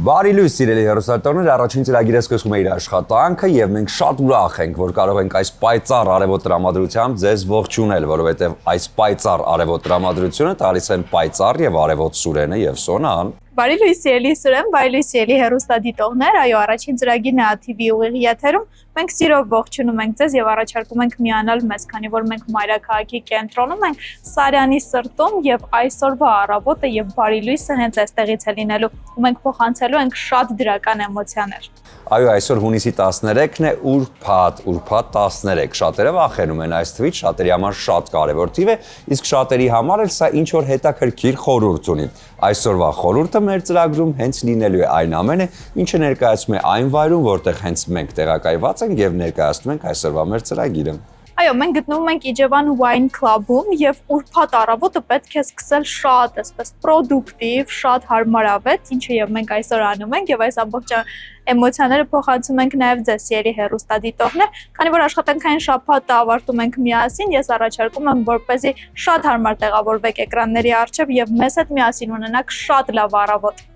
Բարի լույս սիրելի հեռուստատորներ, առաջին ծրագիրը սկսում է իր աշխատանքը եւ մենք շատ ուրախ ենք, որ կարող ենք այս պայծառ արևոտ տրամադրությամբ ձեզ ողջունել, որովհետեւ այս պայծառ արևոտ տրամադրությունը տալիս են պայծառ եւ արևոտ Սուրենը եւ Սոնան։ Բարի լույս սիրելի Սուրեն, բարի լույս սիրելի հեռուստադիտողներ, այո, առաջին ծրագիրն է ATV ուղիղ եթերում։ Մենք սիրով ողջունում ենք ձեզ եւ առաջարկում ենք միանալ մեզ, քանի որ մենք մայրաքաղաքի կենտրոնում ենք Սարյանի սրտում եւ այսօրվա առավոտը եւ բարի լույսը հենց այստեղից է լինելու ու մենք փոխանցելու ենք շատ դրական էմոցիաներ։ Այո, այսօր հունիսի 13-ն է, ուրբաթ 13, շատերը վախենում են այս թվից, շատերի համար շատ կարևոր թիվ է, իսկ շատերի համար էլ սա ինչ որ հետաքրքիր խորհուրդ ունի։ Այսօրվա խորհուրդը մեր ծրագրում հենց լինելու է այն ամենը, ինչը ներկայացում է այն վայրում, որտեղ հենց մենք տեղակայված ենք եւ ներկայացնում ենք այսօրվա մեր ծրագիրը։ Այո, մենք գտնվում ենք Իջևան Wine Club-ում եւ ուրբաթ առավոտը պետք է սկսել շատ այսպես պրոդուկտիվ, շատ հարմարավետ, ինչը եւ մենք այսօր անում ենք եւ այս ամբողջ էմոցիաները փոխանցում ենք նաեւ ձեզ սիրելի հեռուստադիտողներ, քանի որ աշխատանքային շաբաթը ավարտում ենք միասին, ես առաջարկում եմ, որպեսզի շատ հարմար տեղավորվեք էկրանների առջև եւ մեզ հետ միասին ունենաք շատ լավ առավոտ։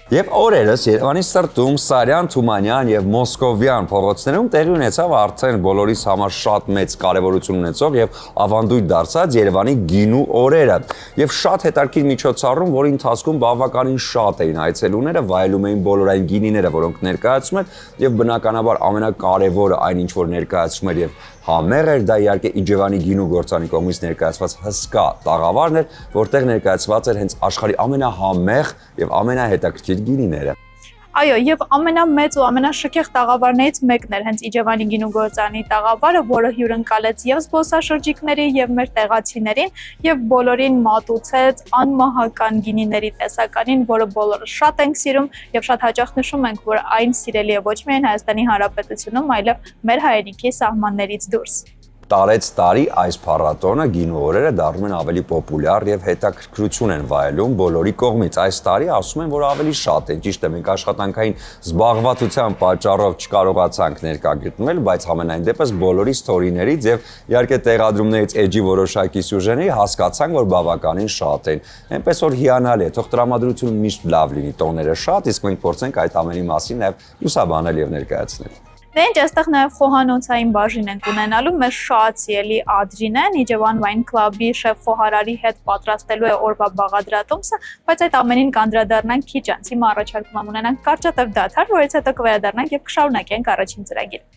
Եվ օրերս Երևանի սրտում, Սարյան, Թումանյան եւ Մոսկովյան փողոցներում տեղի ունեցավ արդեն բոլորիս համար շատ մեծ կարեւորություն ունեցող եւ ավանդույթ դարձած Երևանի գինու օրերը։ Եվ շատ հետաքրքիր միջոցառում, որի ընթացքում բավականին շատ էին այցելուները, վայելում էին բոլոր այն գինիները, որոնք ներկայացում են, եւ բնականաբար ամենակարևորը այն ինչ որ ներկայացում էր եւ համեղ էր, դա իհարկե Իջևանի գինու գործանի կողմից ներկայացված հսկա տաղավարն էր, որտեղ ներկայացված էր հենց աշխարհի ամենահամեղ եւ ամենահետաքրքիր գինիները։ Այո, եւ ամենամեծ ու ամենաշքեղ տաղավարներից մեկն էր հենց Իջևանի գինու գործանի տաղավարը, որը հյուրընկալեց եւ զբոսաշրջիկների եւ մեր տեղացիներին եւ բոլորին մատուցեց անմահական գինիների տեսականին, որը բոլորը շատ ենք սիրում եւ շատ հաճախ նշում ենք, որ այն սիրելի է ոչ միայն Հայաստանի Հանրապետությունում, այլև մեր հայրենիքի սահմաններից դուրս։ Տարեց տարի այս փառատոնը գինու օրերը դառնում են ավելի պոպուլյար եւ հետաքրքրություն են վայելում բոլորի կողմից։ Այս տարի ասում են, որ ավելի շատ են, ճիշտ է, մենք աշխատանքային զբաղվածության պատճառով չկարողացանք ներկա գտնել, բայց համենայն դեպս բոլորի ստորիներից եւ իհարկե տեղադրումներից էջի որոշակի սյուժեների հասկացանք, որ բավականին շատ են։ Այնպես որ հիանալի է, թող տրամադրությունը միշտ լավ լինի, տոները շատ, իսկ մենք փորձենք այդ ամենի մասին նաեւ լուսաբանել եւ ներկայացնել։ Դե ինչ, այստեղ նաև խոհանոցային բաժին ենք ունենալու, մեր շատ սիրելի Ադրինեն Իջևան Wine Club-ի շեֆ խոհարարի հետ պատրաստելու է օրվա բաղադրատոմսը, բայց այդ ամենին կանդրադառնանք քիչ անց։ Հիմա առաջարկում եմ ունենանք կարճատև դադար, որից հետո կվերադառնանք եւ կշարունակենք առաջին ծրագիրը։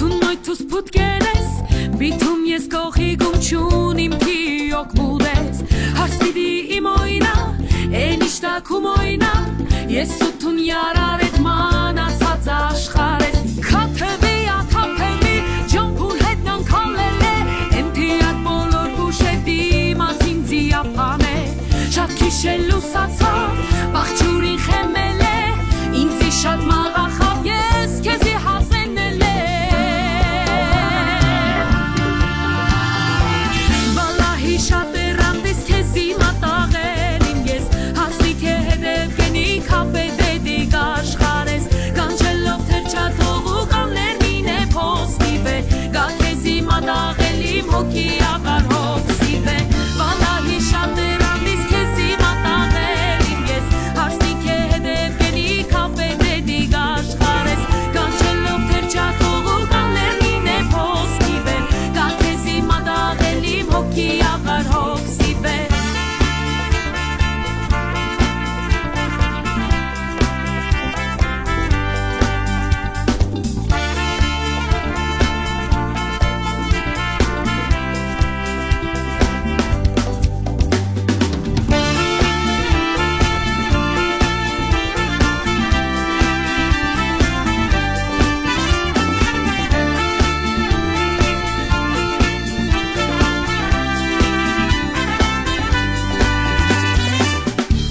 Թունոյթուս պուտկերես Բիթում ես կողի գումչուն իմ պիոք մուդես Հարսպիդի իմ օյնա Են իշտակում օյնա Ես ութուն յարար էդ մանացած աշխարես Քաթևի աթափելի Ջամփուն հետնան կալել է Էմպիատ բոլոր բուշետի մազին ձիապան է Շատ քիշել լուսացավ Բաղջուրին խեմել է Ինձի շատ մաղախավ Ես քեզի հասենել է Վալահի շատ էրանդես քեզի մատաղել Իմ ես հասնիք է հետև գնի կապետետի կաշխարես Կանչելով թրջատող ու կանլերնին է փոսնի վե Գա քեզի մատաղել իմ հոգի աղար հոգսի վե Վալահի շատ էրանդես քեզի մատաղել Իմ ես հասնիք է հետև գնի կապետետի կաշխարես Կանչելով թրջատող ու կանլերնին է փոսնի վե Գա քեզի մատաղել իմ հոգի աղար հոգսի վե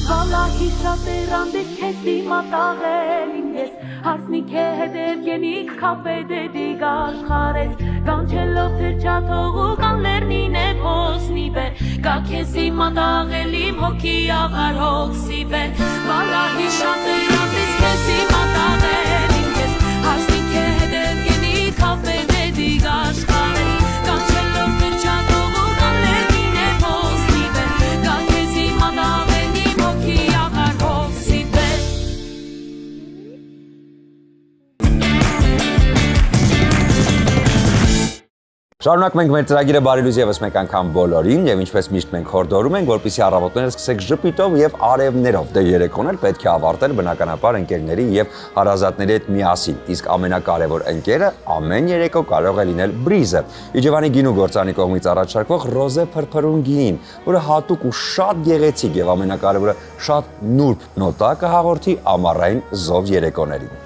Վալահի շատ էրանդես քեզի մատաղել Իմ ես հարսնիք է հետև գենիք կապետետի կաշխարես Կանչելով թրջատող ու կանլերնին է փոսնի վե Գա քեզի մատաղել իմ հոգի աղար հոգսի վե Վալահի շատ էրանդես քեզի մատաղել Իմ ես հարսնիք է հետև գենիք կապետետի կաշխարես Կանչելով թրջատող ու կանլերնին է փոսնի վե Գա քեզի մատաղել իմ հոգի աղար հոգսի վե Շարունակում ենք մեր ծրագիրը բարի լույս եւս մեկ անգամ բոլորին եւ ինչպես միշտ մենք հորդորում ենք որպեսզի առավոտները սկսեք ժպիտով եւ արևներով դե երեկոն էլ պետք է ավարտել բնականաբար ընկերների եւ հարազատների հետ միասին իսկ ամենակարևոր ընկերը ամեն երեկո կարող է լինել բրիզը Իջևանի գինու գործանի կողմից առաջարկվող ռոզե փրփրուն գինին որը հատուկ ու շատ գեղեցիկ եւ ամենակարևորը շատ նուրբ նոտա կհաղորդի ամառային զով երեկոներին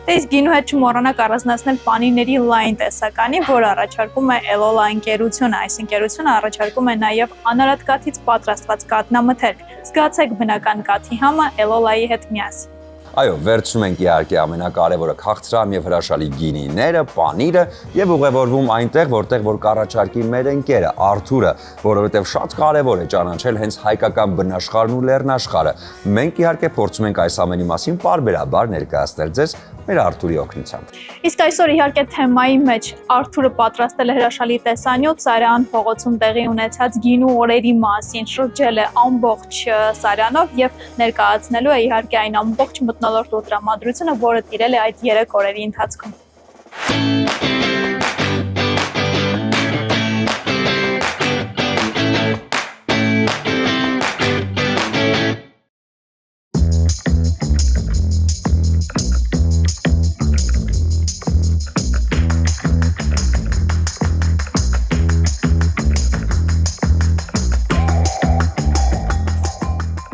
Դες գինու հետ չմոռանաք առանձնացնել պանիրների լայն տեսականի, որը առաջարկում է Էլոլա ընկերությունը։ Այս ընկերությունը առաջարկում է նաև անարատ կաթից պատրաստված կաթնամթերք։ Զգացեք բնական կաթի համը Էլոլայի հետ միասին։ Այո, վերցնում ենք իհարկե ամենակարևորը քաղցրամ եւ հրաշալի գինիները, պանիրը եւ ուղևորվում այնտեղ, որտեղ որ կառաջարկի մեր ընկերը Արթուրը, որովհետեւ շատ կարևոր է ճանաչել հենց հայկական բնաշխարհն ու լեռնաշխարհը։ Մենք իհարկե փորձում ենք այս ամենի մասին պարբերաբար ներկայացնել ձեզ մեր Արթուրի օգնությամբ։ Իսկ այսօր իհարկե թեմայի մեջ Արթուրը պատրաստել է հրաշալի տեսանյութ Սարյան փողոցում տեղի ունեցած գինու օրերի մասին, շրջել է ամբողջ Սարյանով եւ ներկայացնելու է իհարկե այն ամբողջ մթնոլորտ ու տրամադրությունը, որը տիրել է այդ 3 օրերի ընթացքում։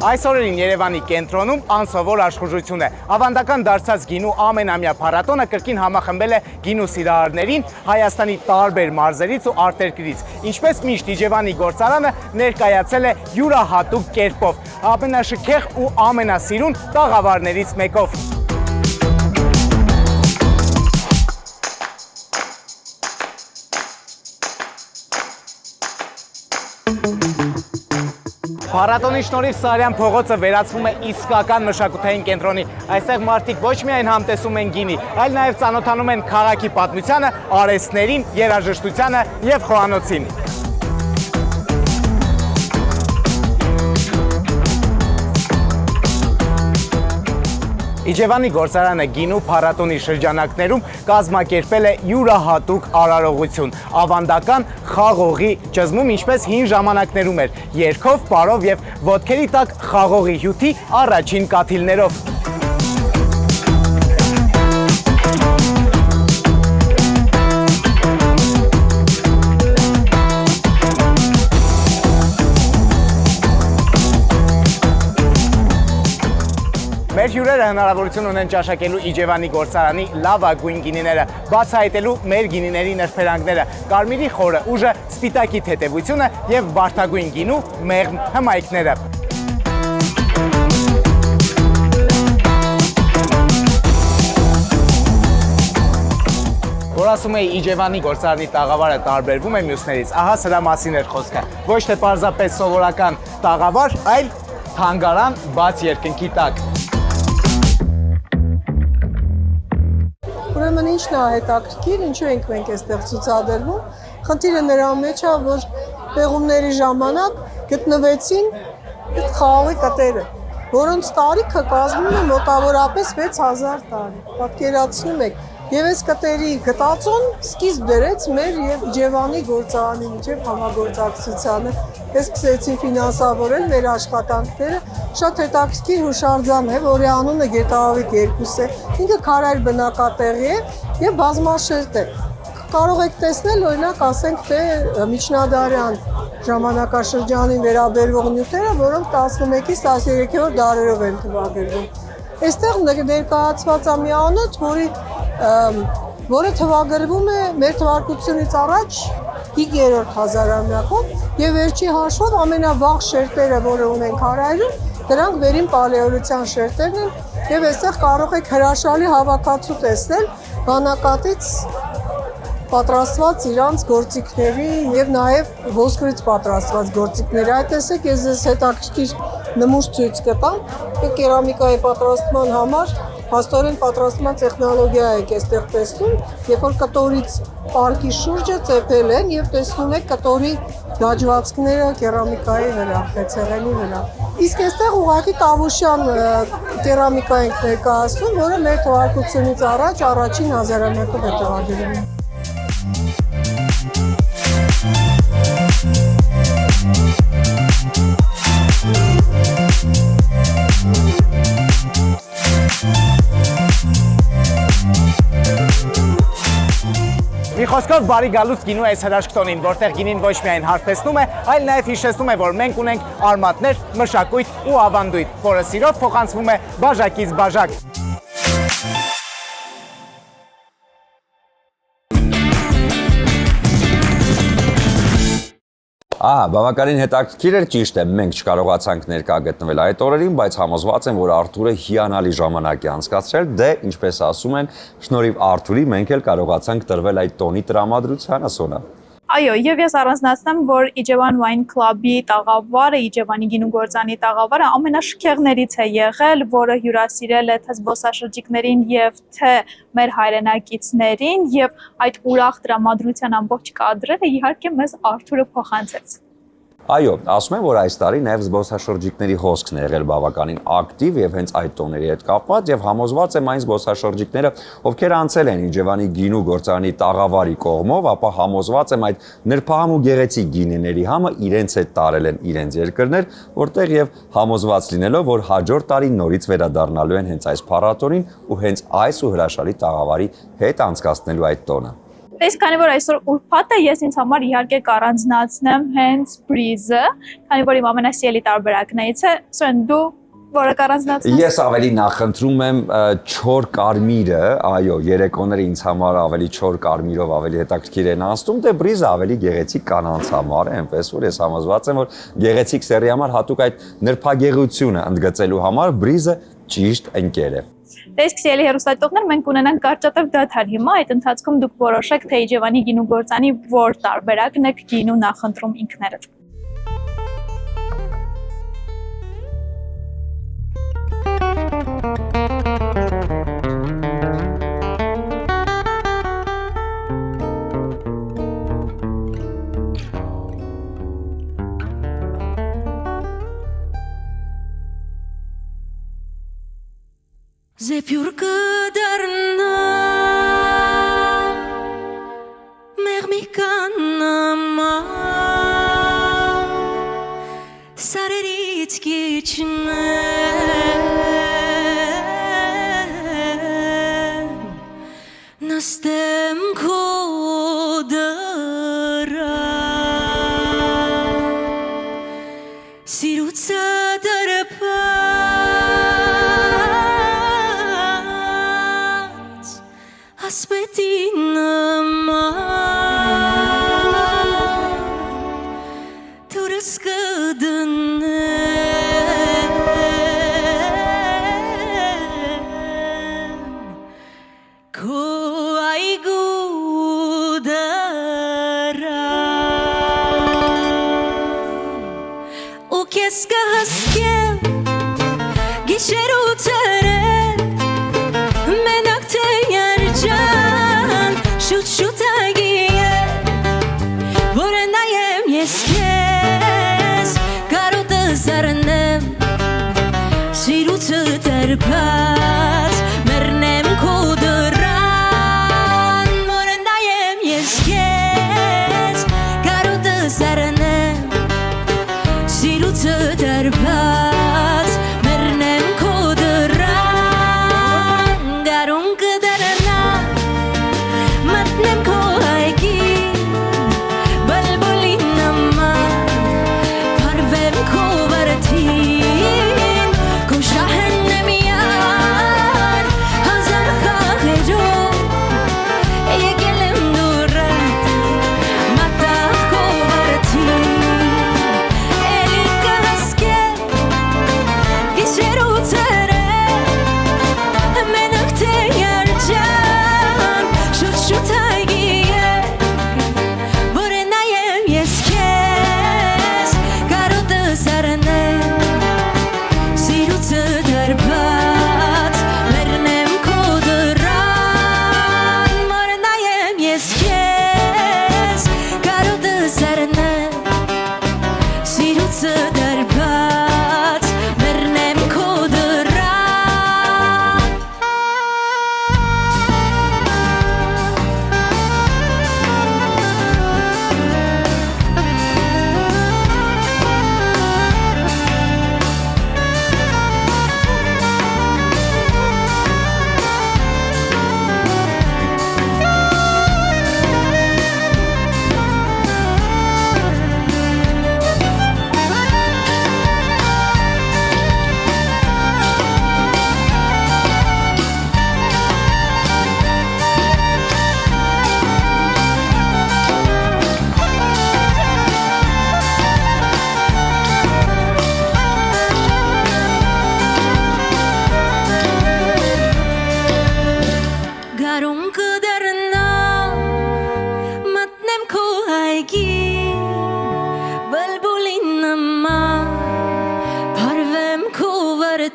Այս օրերին Երևանի կենտրոնում անսովոր աշխուժություն է։ Ավանդական դարձած գինու ամենամյա փառատոնը կրկին համախմբել է գինու սիրահարներին Հայաստանի տարբեր մարզերից ու արտերկրից։ Ինչպես միշտ Իջևանի գործարանը ներկայացել է յուրահատուկ կերպով, ամենաշքեղ ու ամենասիրուն տաղավարներից մեկով։ Փառատոնի շնորհիվ Սարյան փողոցը վերածվում է իսկական մշակութային կենտրոնի։ Այստեղ մարդիկ ոչ միայն համտեսում են գինի, այլ նաև ծանոթանում են քաղաքի պատմությանը, արհեստներին, երաժշտությանը եւ խոհանոցին։ Իջևանի գործարանը գինու փառատոնի շրջանակներում կազմակերպել է յուրահատուկ արարողություն, ավանդական խաղողի ճզմում, ինչպես հին ժամանակներում էր, երգով, պարով եւ ոտքերի տակ խաղողի հյութի առաջին կաթիլներով։ Մեր հյուրերը հնարավորություն ունեն ճաշակելու Իջևանի գործարանի լավագույն գինիները, բացահայտելու մեր գինիների նրբերանգները, կարմիրի խորը ուժը, սպիտակի թեթևությունը եւ բարդագույն գինու մեղմ հմայքները։ Որ ասում էի Իջևանի գործարանի տաղավարը տարբերվում է մյուսներից, ահա սրա մասին էր խոսքը։ Ոչ թե պարզապես սովորական տաղավար, այլ թանգարան բաց երկնքի տակ։ Ուրեմն ինչն է հետաքրքիր, ինչու ենք մենք այստեղ ցուցադրվում։ Խնդիրը նրա մեջ է, որ պեղումների ժամանակ գտնվեցին այդ խաղի կտերը, որոնց տարիքը կազմում է մոտավորապես 6000 տարի։ Պատկերացնում եք, եւ այս կտերի գտածոն սկիզբ դրեց մեր եւ Իջևանի գործարանի միջև համագործակցությանը։ Ես սկսեցի ֆինանսավորել մեր աշխատանքները, շատ հետաքրքիր հուշարձան է, որի անունը Գետառավիթ 2 է։ Ինքը քարայր բնակատեղի է եւ բազմաշերտ է։ Կարող եք տեսնել, օրինակ, ասենք, թե միջնադարյան ժամանակաշրջանին վերաբերվող նյութերը, որոնք 11-ից 13-րդ դարերով են թվագրվում։ Այստեղ ներկայացված է մի անոթ, որը թվագրվում է մեր թվարկությունից առաջ 5-րդ հազարամյակում եւ վերջի հաշվով ամենավաղ շերտերը, որը ունենք հարայրում, դրանք վերին պալեոլիթյան շերտերն են եւ այստեղ կարող եք հրաշալի հավաքածու տեսնել բանակատից պատրաստված իրանց գործիքների եւ նաեւ ոսկրից պատրաստված գործիքների։ Այդ տեսեք, ես ձեզ հետաքրքիր նմուշ ցույց կտամ, կերամիկայի պատրաստման համար հաստորեն պատրաստման տեխնոլոգիա եք այստեղ տեսնում, երբ որ կտորից պարկի շուրջը ծեփել են եւ տեսնում եք կտորի դաջվածքները կերամիկայի վրա, խեցեղենի վրա։ Իսկ այստեղ ուղղակի Տավուշյան կերամիկա ենք ներկայացնում, որը մեր թվարկությունից առաջ առաջին հազարամյակում է տվագրվում։ Մի խոսքով բարի գալուց գինու այս հրաշքտոնին, որտեղ գինին ոչ միայն հարբեցնում է, այլ նաև հիշեցնում է, որ մենք ունենք արմատներ, մշակույթ ու ավանդույթ, որը սիրով փոխանցվում է բաժակից բաժակ։ Բավականին հետաքրքիր էր, ճիշտ է, մենք չկարողացանք ներկա գտնվել այդ օրերին, բայց համոզված եմ, որ Արթուրը հիանալի ժամանակ է անցկացրել, դե, ինչպես ասում են, շնորհիվ Արթուրի մենք էլ կարողացանք տրվել այդ տոնի տրամադրությանը, Սոնա։ Այո, եւ ես առանձնացնեմ, որ Իջևան Wine Club-ի տաղավարը, Իջևանի գինու գործարանի տաղավարը ամենաշքեղներից է եղել, որը հյուրասիրել է թե զբոսաշրջիկներին եւ թե մեր հայրենակիցներին, եւ այդ ուրախ տրամադրության ամբողջ կադրերը իհարկե մեզ Արթուրը փոխանցեց։ Այո, ասում եմ, որ այս տարի նաև զբոսաշրջիկների հոսքն է եղել բավականին ակտիվ եւ հենց այդ տոների հետ կապված եւ համոզված եմ այն զբոսաշրջիկները, ովքեր անցել են Իջևանի գինու գործարանի տաղավարի կողմով, ապա համոզված եմ այդ նրբահամ ու գեղեցիկ գինիների համը իրենց հետ տարել են իրենց երկրներ, որտեղ եւ համոզված լինելով, որ հաջորդ տարի նորից վերադառնալու են հենց այս փառատոնին ու հենց այս ու հրաշալի տաղավարի հետ անցկացնելու այդ տոնը։ Իսկ քանի որ այսօր ուրբաթ է, ես ինձ համար իհարկե կառանձնացնեմ հենց բրիզը, քանի որ իմ ամենասիրելի տարբերակներից է, Սոն դու որը կառանձնացնես։ Ես ավելի նախընտրում եմ չոր կարմիրը, այո, երեկոները ինձ համար ավելի չոր կարմիրով ավելի հետաքրքիր են անցնում, դե բրիզը ավելի գեղեցիկ կանանց համար է, այնպես որ ես համոզված եմ, որ գեղեցիկ սերի համար հատուկ այդ նրբագեղությունը ընդգծելու համար բրիզը ճիշտ ընկեր է։ Իսկ սիրելի հեռուստադիտողներ, մենք ունենանք կարճատև դադար հիմա, այդ ընթացքում դուք որոշեք, թե Իջևանի գինու գործարանի որ տարբերակն եք գինու նախընտրում ինքներդ։ Զեփյուր կդառնա մեղմի կանամա սարերից կիչնեմ նստեմ քո դրա սիրուցը դրպա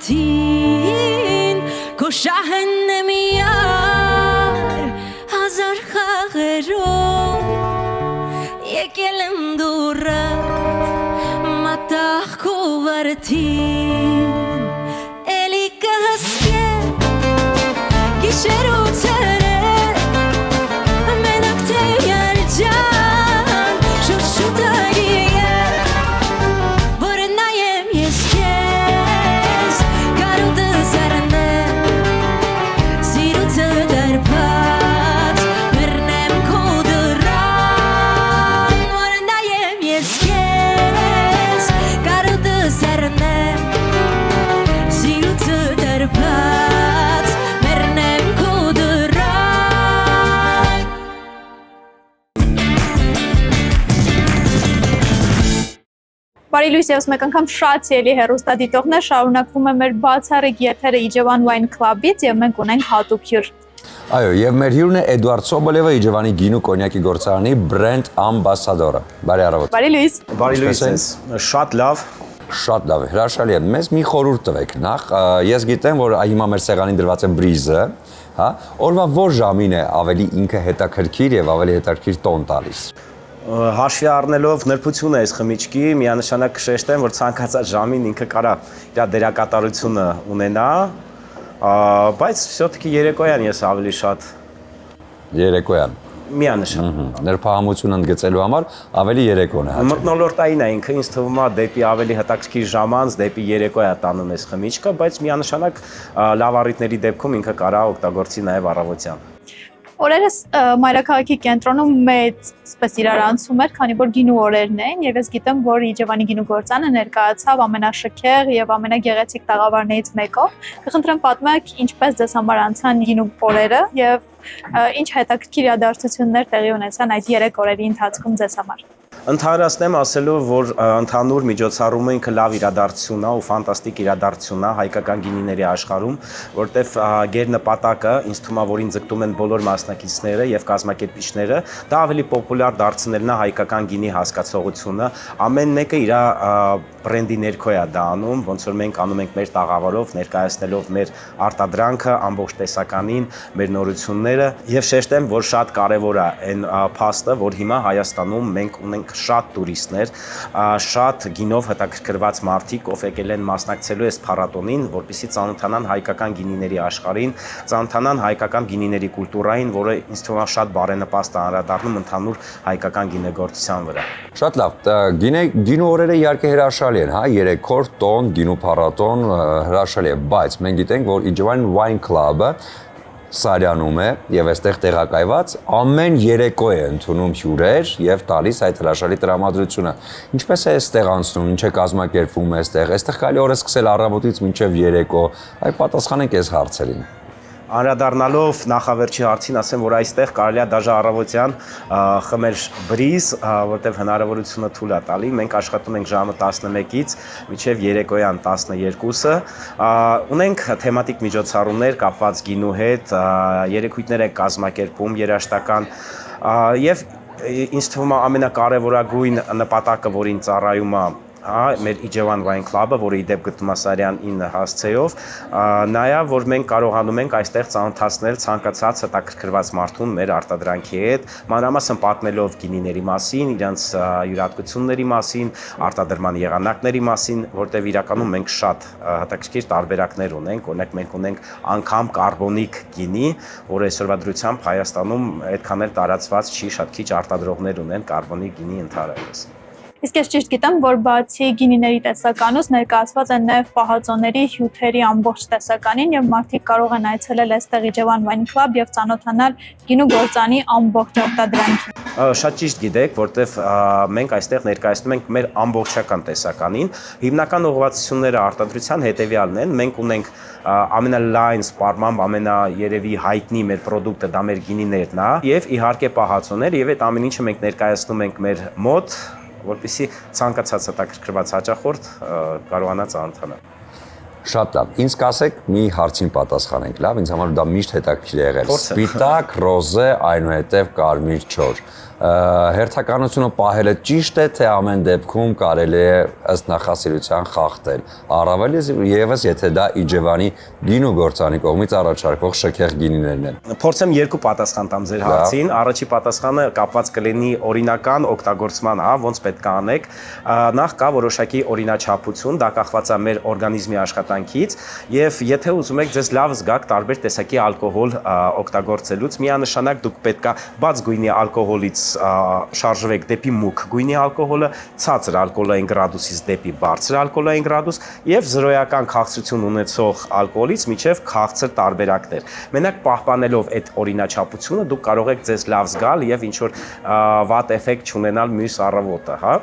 արդին քո շահն է միար հազար խաղերով եկել եմ դուրդ մատաղ քո վարդին էլի կհսկեմ գիշեր ու ցերեկ մենակ թե երջան շուտ արի որ նայեմ ես քեզ կարոտը զարնեմ սիրուցը դարբած մեռնեմ քո դռան որ նայեմ ես քեզ կարոտը զարնեմ սիրուցը դարբած մեռնեմ քո դռան Բարի լույս եւս մեկ անգամ շատ սիրելի հեռուստադիտողներ, շարունակվում է մեր բացառիկ եթերը Իջևան Wine Club-ից եւ մենք ունենք հատուկ հյուր։ Այո, եւ մեր հյուրն է Էդուարդ Սոբոլևը, Իջևանի գինու կոնյակի գործարանի բրենդ ամբասադորը։ Բարի առավոտ։ Բարի լույս։ Բարի լույս ես, շատ լավ։ Շատ լավ է, հրաշալի է։ Մեզ մի խորհուրդ տվեք նախ։ Ես գիտեմ, որ հիմա մեր սեղանին դրված է բրիզը, հա, օրվա որ ժամին է ավելի ինքը հետաքրքիր եւ ավելի հետաքրքիր տոն տալիս։ Հաշվի առնելով նրբությունը այս խմիչքի, միանշանակ կշեշտեմ, որ ցանկացած ժամին ինքը կարա իր դերակատարությունը ունենա, բայց все-таки երեկոյան ես ավելի շատ Երեկոյան։ միանշանակ։ Նրբահամություն ընդգծելու համար ավելի երեկոն է հաճելի։ Մթնոլորտային է ինքը, ինձ թվում է դեպի ավելի հետաքրքիր ժամանց, դեպի երեկո է տանում այս խմիչքը, բայց միանշանակ լավ առիթների դեպքում ինքը կարա օգտագործի նաև առավոտյան։ Օրերս մայրաքաղաքի կենտրոնում մեծ սպես իրարանցում էր, քանի որ գինու օրերն են, եւ ես գիտեմ, որ Իջևանի գինու գործանը ներկայացավ ամենաշքեղ եւ ամենագեղեցիկ տաղավարներից մեկով։ Կխնդրեմ պատմեք, ինչպես ձեզ համար անցան գինու օրերը եւ ինչ հետաքրքիր իրադարձություններ տեղի ունեցան այդ 3 օրերի ընթացքում ձեզ համար։ Ընդհանրացնեմ ասելով, որ ընդհանուր միջոցառումը ինքը լավ իրադարձություն է ու ֆանտաստիկ իրադարձություն է հայկական գինիների աշխարհում, որտեվ գերնպատակը ինձ թվում է, որին ձգտում են բոլոր մասնակիցները եւ կազմակերպիչները, դա ավելի պոպուլյար դարձնելն է հայկական գինի հասկացողությունը, ամեն մեկը իր բրենդի ներքո է դա անում, ոնց որ մենք անում ենք մեր տաղավարով, ներկայացնելով մեր արտադրանքը ամբողջ տեսականին, մեր նորությունները եւ շեշտեմ, որ շատ կարեւոր է այն փաստը, որ հիմա Հայաստանում մենք ունենք շատ տուրիստներ, շատ գինով հետաքրքրված մարդիկ, ով եկել են մասնակցելու այս փառատոնին, որպեսզի ծանոթանան հայկական գինիների աշխարհին, ծանոթանան հայկական գինիների կուլտուրային, որը ինձ թվում է շատ բարենպաստ է անդրադառնում ընդհանուր հայկական գինեգործության վրա։ Շատ լավ, գինու օրերը իհարկե հրաշալի են, հա, 3 օր տոն, գինու փառատոն հրաշալի է, բայց մենք գիտենք, որ Իջևան Wine Club-ը Սարյանում է եւ այստեղ տեղակայված ամեն երեկո է ընդունում հյուրեր եւ տալիս այդ հրաշալի տրամադրությունը։ Ինչպես է այստեղ անցնում, ինչ է կազմակերպվում այստեղ կարելի օրը սկսել առավոտից մինչեւ երեկո։ Այ պատասխանենք այս հարցերին։ Անդրադառնալով նախավերջի հարցին ասեմ, որ այստեղ կարելի է դաժե առավոտյան խմել բրիզ, որտեղ հնարավորությունը թույլ է տալի։ Մենք աշխատում ենք ժամը 11-ից մինչև երեկոյան 12-ը։ Ունենք թեմատիկ միջոցառումներ կապված գինու հետ, երեկույթներ ենք կազմակերպում երաժշտական եւ ինձ թվում է ամենակարևորագույն նպատակը, որին ծառայում է մեր Իջևան Wine Club-ը, որը ի դեպ գտնվում է Սարյան 9 հասցեով, նաև որ մենք կարողանում ենք այստեղ ծանոթացնել ցանկացած հետաքրքրված մարդուն մեր արտադրանքի հետ, մանրամասն պատմելով գինիների մասին, իրենց յուրահատկությունների մասին, արտադրման եղանակների մասին, որտեղ իրականում մենք շատ հետաքրքիր տարբերակներ ունենք, օրինակ մենք ունենք անգամ կարբոնիկ գինի, որը այսօրվա դրությամբ Հայաստանում այդքան էլ տարածված չի, շատ քիչ արտադրողներ ունեն կարբոնիկ գինի ընդհանրապես։ Իսկ ես ճիշտ գիտեմ, որ բացի գինիների տեսականուց ներկայացված են նաև պահածոների, հյութերի ամբողջ տեսականին եւ մարդիկ կարող են այցելել այստեղ Իջևան Wine Club եւ ծանոթանալ գինու գործանի ամբողջ արտադրանքին։ Շատ ճիշտ գիտեք, որտեվ մենք այստեղ ներկայացնում ենք մեր ամբողջական տեսականին։ Հիմնական ուղղվածությունները արտադրության հետևյալն են։ Մենք ունենք ամենալայն սպառմամբ ամենաերևի հայտնի մեր պրոդուկտը դա մեր գինիներն է եւ իհարկե պահածոներ եւ այդ ամեն ինչը մենք ներկայացնում ենք մեր մոտ, որպեսզի ցանկացած հետաքրքրված հաճախորդ կարողանա ծանոթանալ։ Շատ լավ։ Ինձ կասեք մի հարցին պատասխանենք, լավ, ինձ համար դա միշտ հետաքրքիր է եղել։ Փորձեմ։ Սպիտակ, ռոզե, այնուհետև կարմիր չոր։ Հերթականությունը պահելը ճիշտ է, թե ամեն դեպքում կարելի է ըստ նախասիրության խախտել։ Առավել եւս եթե դա Իջևանի գինու գործանի կողմից առաջարկվող շքեղ գինիներն են։ Փորձեմ երկու պատասխան տամ ձեր հարցին։ Առաջի պատասխանը կապված կլինի օրինական օգտագործման, ոնց պետք է անեք։ Նախ կա որոշակի օրինաչափություն, դա կախված է մեր օրգանիզմի աշխատանքից, եւ եթե ուզում եք ձեզ լավ զգաք տարբեր տեսակի ալկոհոլ օգտագործելուց, միանշանակ դուք պետք է բաց գույնի ալկոհոլից շարժվեք դեպի մուգ գույնի ալկոհոլը, ցածր ալկոհոլային գրադուսից դեպի բարձր ալկոհոլային գրադուս եւ զրոյական քաղցրություն ունեցող ալկոհոլից միջև քաղցր տարբերակներ։ Մենակ պահպանելով այդ օրինաչափությունը դուք կարող եք ձեզ լավ զգալ եւ ինչ որ վատ էֆեկտ չունենալ մյուս առավոտը, հա։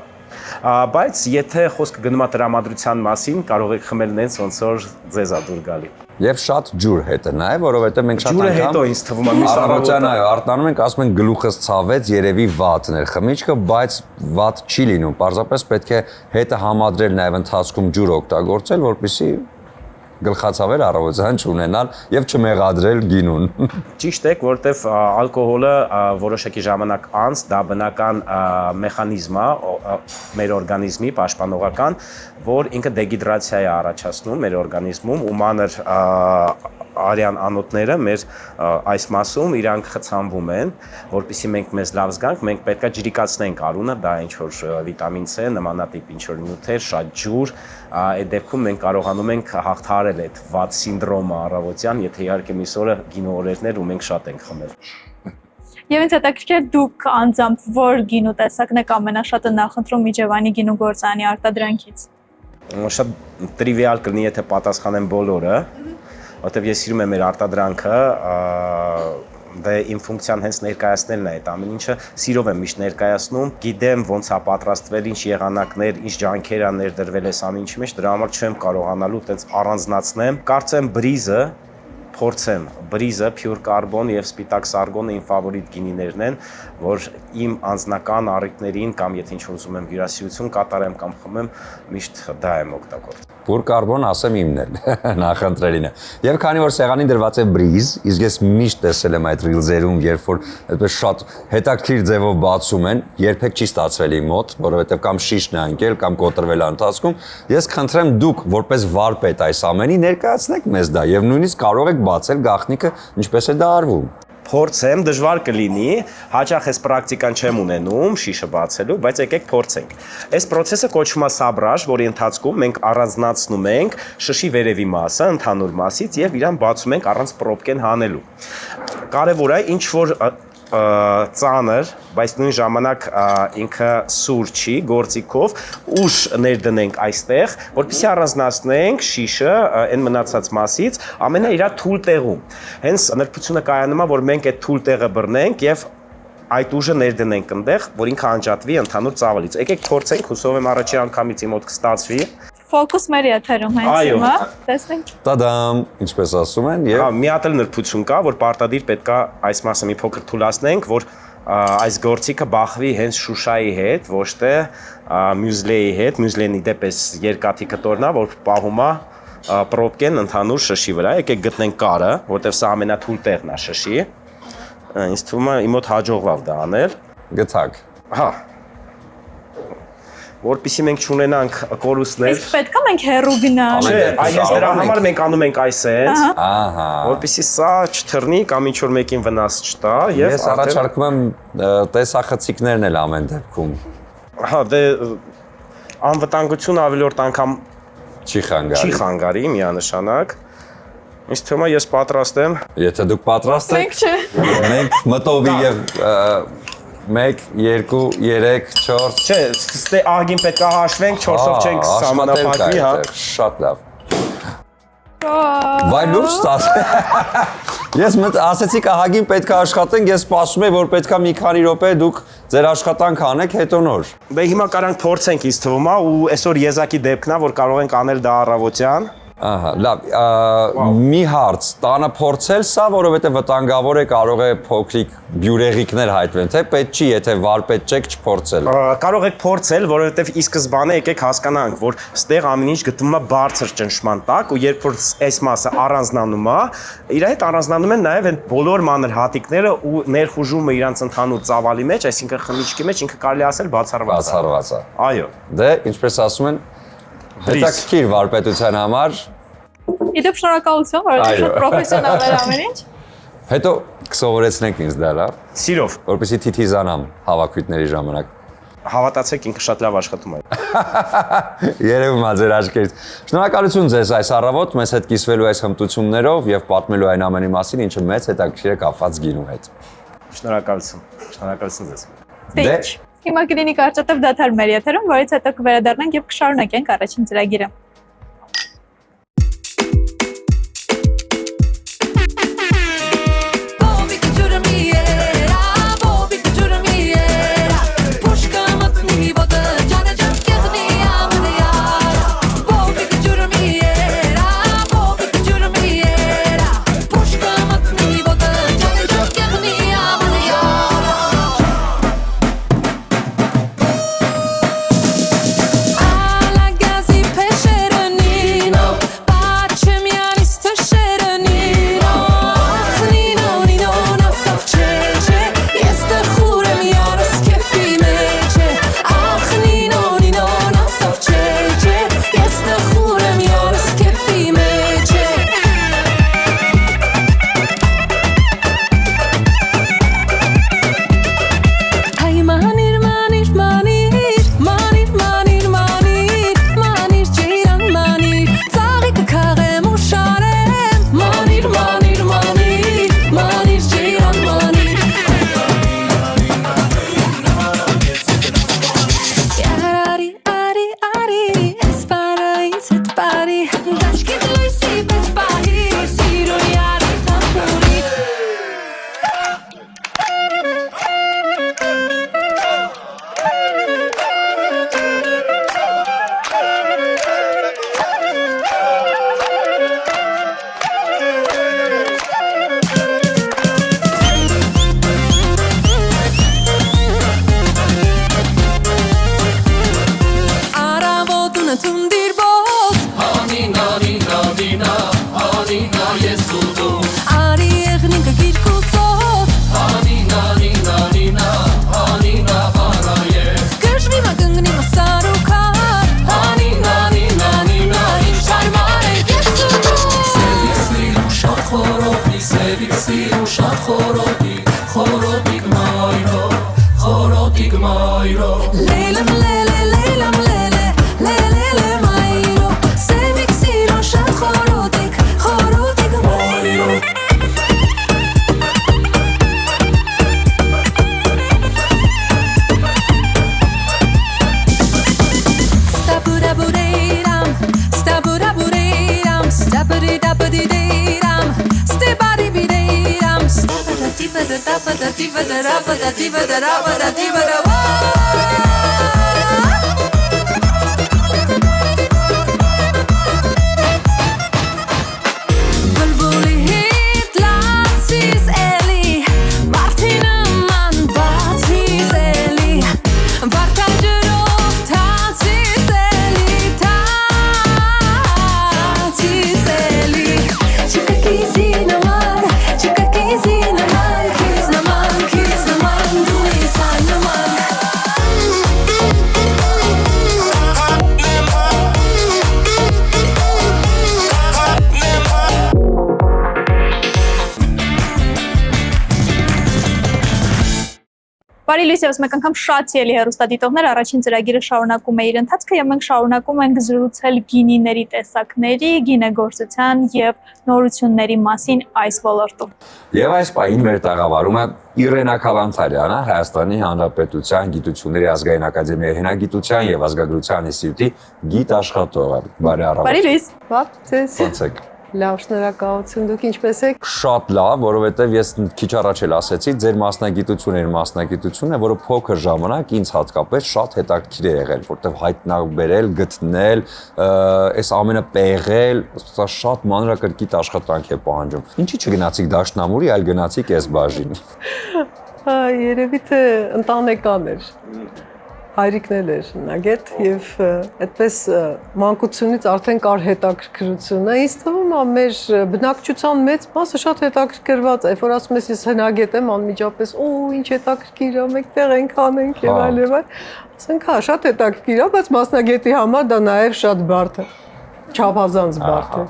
Բայց եթե խոսքը գնում է տրամադրության մասին, կարող եք խմել նենց ոնց որ ձեզ է դուր գալի։ Եվ շատ ջուր հետը նաև, որովհետև մենք շատ ջուրը հետո ինձ թվում է մյուս առավոտյան այո, արտանում ենք, ասում ենք գլուխս ցավեց, երևի վատն էր խմիչքը, բայց վատ չի լինում։ Պարզապես պետք է հետը համադրել նաև ընթացքում ջուր օգտագործել, որպեսզի գլխացավեր առավոտյան չունենալ եւ չմեղադրել գինուն։ Ճիշտ եք, որովհետեւ ալկոհոլը որոշակի ժամանակ անց դա բնական մեխանիզմ է մեր օրգանիզմի պաշտպանողական, որ ինքը դեգիդրացիա է առաջացնում մեր օրգանիզմում ու մանր արյան անոթները մեր այս մասում իրանք խցանվում են, որպեսզի մենք մեզ լավ զգանք, մենք պետքա ջրիկացնենք արունը, դա ինչ որ վիտամին C նմանատիպ ինչ որ նյութեր, շատ ջուր, այդ դեպքում մենք կարողանում ենք հաղթահարել այդ վատ սինդրոմը առավոտյան, եթե իհարկե մյուս օրը գինու օրերներ ու մենք շատ ենք խմել։ Եվ ինձ հետաքրքիր դուք անձամբ որ գինու տեսակն եք ամենաշատը նախընտրում Իջևանի գինու գործարանի արտադրանքից։ Շատ տրիվիալ կլինի, եթե պատասխանեմ բոլորը, որտեվ ես սիրում եմ մեր արտադրանքը, դե իմ ֆունկցիան հենց ներկայացնելն է այդ ամեն ինչը, սիրով եմ միշտ ներկայացնում, գիտեմ ոնց է պատրաստվել, ինչ եղանակներ, ինչ ջանքեր ա ներդրվել այս ամեն ինչի մեջ, դրա համար չեմ կարողանալու այդպես առանձնացնեմ։ Կարծեմ բրիզը փորձեմ բրիզը, փյուր կարբոն եւ սպիտակ սարգոնը իմ ֆավորիտ գինիներն են, որ իմ անձնական առիթներին կամ եթե ինչ-որ ուզում եմ հյուրասիրություն կատարեմ կամ խմեմ, միշտ դա եմ օգտագործում։ Փյուր կարբոն ասեմ իմն է, նախընտրելին է։ Եվ քանի որ սեղանին դրված է բրիզ, իսկ ես միշտ տեսել եմ այդ ռիլզերում, երբ որ այդպես շատ հետաքրքիր ձևով բացում են, երբեք չի ստացվել իմ մոտ, որովհետեւ կամ շիշն է անկել, կամ կոտրվել է ընթացքում, ես խնդրեմ դուք որպես վարպետ այս ամենի ներկայացնեք մեզ դա եւ նույնիսկ կարող եք բացել գաղտնիքը, ինչպես է դա արվում։ Փորձեմ, դժվար կլինի, հաճախ այս պրակտիկան չեմ ունենում շիշը բացելու, բայց եկեք փորձենք։ Այս process-ը կոչվում է սաբրաժ, որի ընթացքում մենք առանձնացնում ենք շշի վերևի մասը ընդհանուր մասից եւ իրան բացում ենք առանց պրոբկեն հանելու։ Կարևոր է ինչ որ ծանր, բայց նույն ժամանակ ինքը սուր չի, գործիքով ուժ ներդնենք այստեղ, որպեսզի առանձնացնենք շիշը այն մնացած մասից ամենա իր թույլ տեղում։ Հենց նրբությունը կայանում է, որ մենք այդ թույլ տեղը բռնենք եւ այդ ուժը ներդնենք այնտեղ, որ ինքը անջատվի ընդհանուր ծավալից։ Եկեք փորձենք, հուսով եմ առաջի անգամից իմ մոտ կստացվի։ Ֆոկուս մեր եթերում հենց հիմա, տեսնենք։ Տադամ, ինչպես ասում են, եւ մի հատ էլ նրբություն կա, որ պարտադիր պետքա այս մասը մի փոքր թուլացնենք, որ այս գործիքը բախվի հենց շուշայի հետ, ոչ թե մյուզլեի հետ, մյուզլենի դեպս երկաթի կտորն է, որ պահում է պրոբկեն ընդհանուր շշի վրա։ Եկեք գտնենք կարը, որտեղ սա ամենաթույլ տեղն է շշի։ Ինձ թվում է իմ մոտ հաջողվավ դա անել։ գտակ։ Հա։ Որպեսզի մենք չունենանք կորուստներ։ Իսկ պետք է մենք հեռու գնանք։ Չէ, այս դրա համար մենք անում ենք այսպես, Ահա։ որպեսզի սա չթռնի կամ ինչ-որ մեկին վնաս չտա եւ Ես առաջարկում եմ տեսախցիկներն էլ ամեն դեպքում հա դե անվտանգություն ավելորդ անգամ չի խանգարի։ չի խանգարի միանշանակ։ Ինձ թվում է ես պատրաստ եմ։ Եթե դուք պատրաստ եք, Մենք չէ։ մենք մտովի եւ 1, 2, 3, 4 Չէ, ստե ահագին պետք է հաշվենք, 4-ով չենք սահմանափակվի, հա։ Շատ լավ։ Վայ լուրջ ստաց։ Ես ասեցի ահագին պետք է աշխատենք, ես սպասում եմ, որ պետք է մի քանի րոպե դուք ձեր աշխատանք անեք, հետո նոր։ Դե հիմա կարանք փորձենք ինձ թվում է ու այսօր եզակի դեպքն է, որ կարող ենք անել դա առավոտյան։ Ահա, լավ, մի հարց, տանը փորձել սա, որովհետև վտանգավոր է կարող է փոքրիկ բյուրեղիկներ հայտնվեն, թե պետք չի, եթե վարպետ չեք չփորձել։ Կարող եք փորձել, որովհետև ի սկզբանե եկեք հասկանանք, որ ստեղ ամեն ինչ գտնվում է բարձր ճնշման տակ ու երբ որ այս մասը առանձնանում է, իր հետ առանձնանում են նաև այն բոլոր մանր հատիկները ու ներխուժումը իրանց ընդհանուր ծավալի մեջ, այսինքն խմիչքի մեջ ինքը կարելի ասել բացառված է։ Բացառված է։ Այո։ Դե, ինչպես ասում են, հետաքրքիր վարպետության համար։ Իդեպ շնորհակալություն, որովհետև շատ պրոֆեսիոնալ էր ամեն ինչ։ Հետո կսովորեցնեք ինձ դա, լավ, Սիրով։ որպեսզի թիթիզանամ հավաքույթների ժամանակ։ Հավատացեք, ինքը շատ լավ աշխատում է։ Երևում է ձեր աչքերից։ Շնորհակալություն ձեզ այս առավոտ մեզ հետ կիսվելու այս հմտություններով եւ պատմելու այն ամենի մասին, ինչը մեծ հետաքրքիր է կապված գինու հետ։ Շնորհակալություն։ Շնորհակալություն ձեզ։ Դե հիմա կլինի կարճատև դադար մեր եթերում, որից հետո կվերադառնանք եւ կշարունակենք առաջին ծրագիրը։ Բարի լույս, մեկ անգամ շատ սիրելի հեռուստադիտողներ, առաջին ծրագիրը շարունակում է իր ընթացքը եւ մենք շարունակում ենք զրուցել գինիների տեսակների, գինեգործության եւ նորությունների մասին այս ոլորտում։ Եվ այս պահին մեր տաղավարում է Իրենա Քալանթարյանը, Հայաստանի Հանրապետության Գիտությունների ազգային ակադեմիայի հնագիտության եւ ազգագրության ինստիտուտի գիտաշխատողը։ Բարի առավոտ։ Բարի լույս։ Բաց, ցես։ Ոնց եք։ Լավ, շնորհակալություն։ Դուք ինչպե՞ս եք։ Շատ լավ, որովհետև ես քիչ առաջ էլ ասեցի, ձեր մասնագիտությունն է, որը փոքր ժամանակ ինձ հատկապես շատ հետաքրքիր է եղել, որովհետև հայտնաբերել, գտնել, այս ամենը պեղել, սա շատ մանրակրկիտ աշխատանք է պահանջում։ Ինչի՞ չգնացիք Դաշնամուրի, այլ գնացիք այս բաժին։ Երևի թե ընտանեկան էր։ Հայրիկն էր նագետ եւ այդպես մանկությունից արդեն կար հետաքրքրությունը։ Ինձ թվում է մեր բնակչության մեծ մասը շատ հետաքրքրված է, որ ասում ես ես հնագետ եմ, անմիջապես օ ինչ հետաքրքիր է, մենք տեղ ենք անենք եւ այլ եւ այլ։ Ասենք հա շատ հետաքրքիր է, բայց մասնագետի համար դա նաեւ շատ բարդ է։ Չափազանց բարդ է։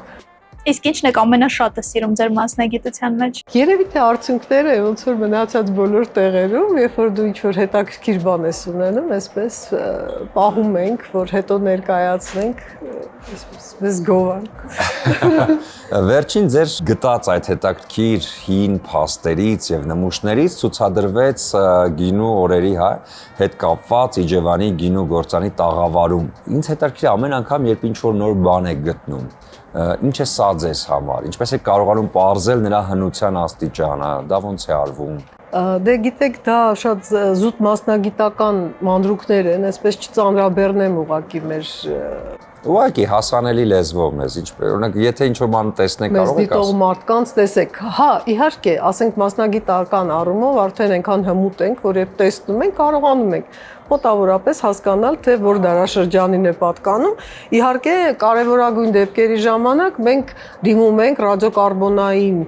Իսկ ինչն եք ամենաշատը սիրում ձեր մասնագիտության մեջ։ Երևի թե արդյունքները ոնց որ մնացած բոլոր տեղերում, երբ որ դու ինչ-որ հետաքրքիր բան ես ունենում, այսպես պահում ենք, որ հետո ներկայացնենք, այսպես գովանք։ Վերջին ձեր գտած այդ հետաքրքիր հին փաստերից եւ նմուշներից ցուցադրվեց գինու օրերի հետ կապված Իջևանի գինու գործանի տաղավարում։ Ինձ հետաքրքիր ամեն անգամ, երբ ինչ-որ նոր բան եք գտնում, ինչ է սա ձեզ համար, ինչպես եք կարողանում պարզել նրա հնության աստիճանը, դա ոնց է արվում։ Դե գիտեք, դա շատ զուտ մասնագիտական մանրուքներ են, այսպես չծանրաբեռնեմ ուղղակի մեր Ուղղակի հասանելի լեզվով մեզ, օրինակ, եթե ինչ-որ բան տեսնեք, կարող եք դիտող մարդկանց տեսեք։ Հա, իհարկե, ասենք մասնագիտական առումով արդեն այնքան հմուտ ենք, որ երբ տեսնում ենք, կարողանում ենք մոտավորապես հասկանալ, թե որ դարաշրջանին է պատկանում։ Իհարկե, կարևորագույն դեպքերի ժամանակ մենք դիմում ենք ռադիոկարբոնային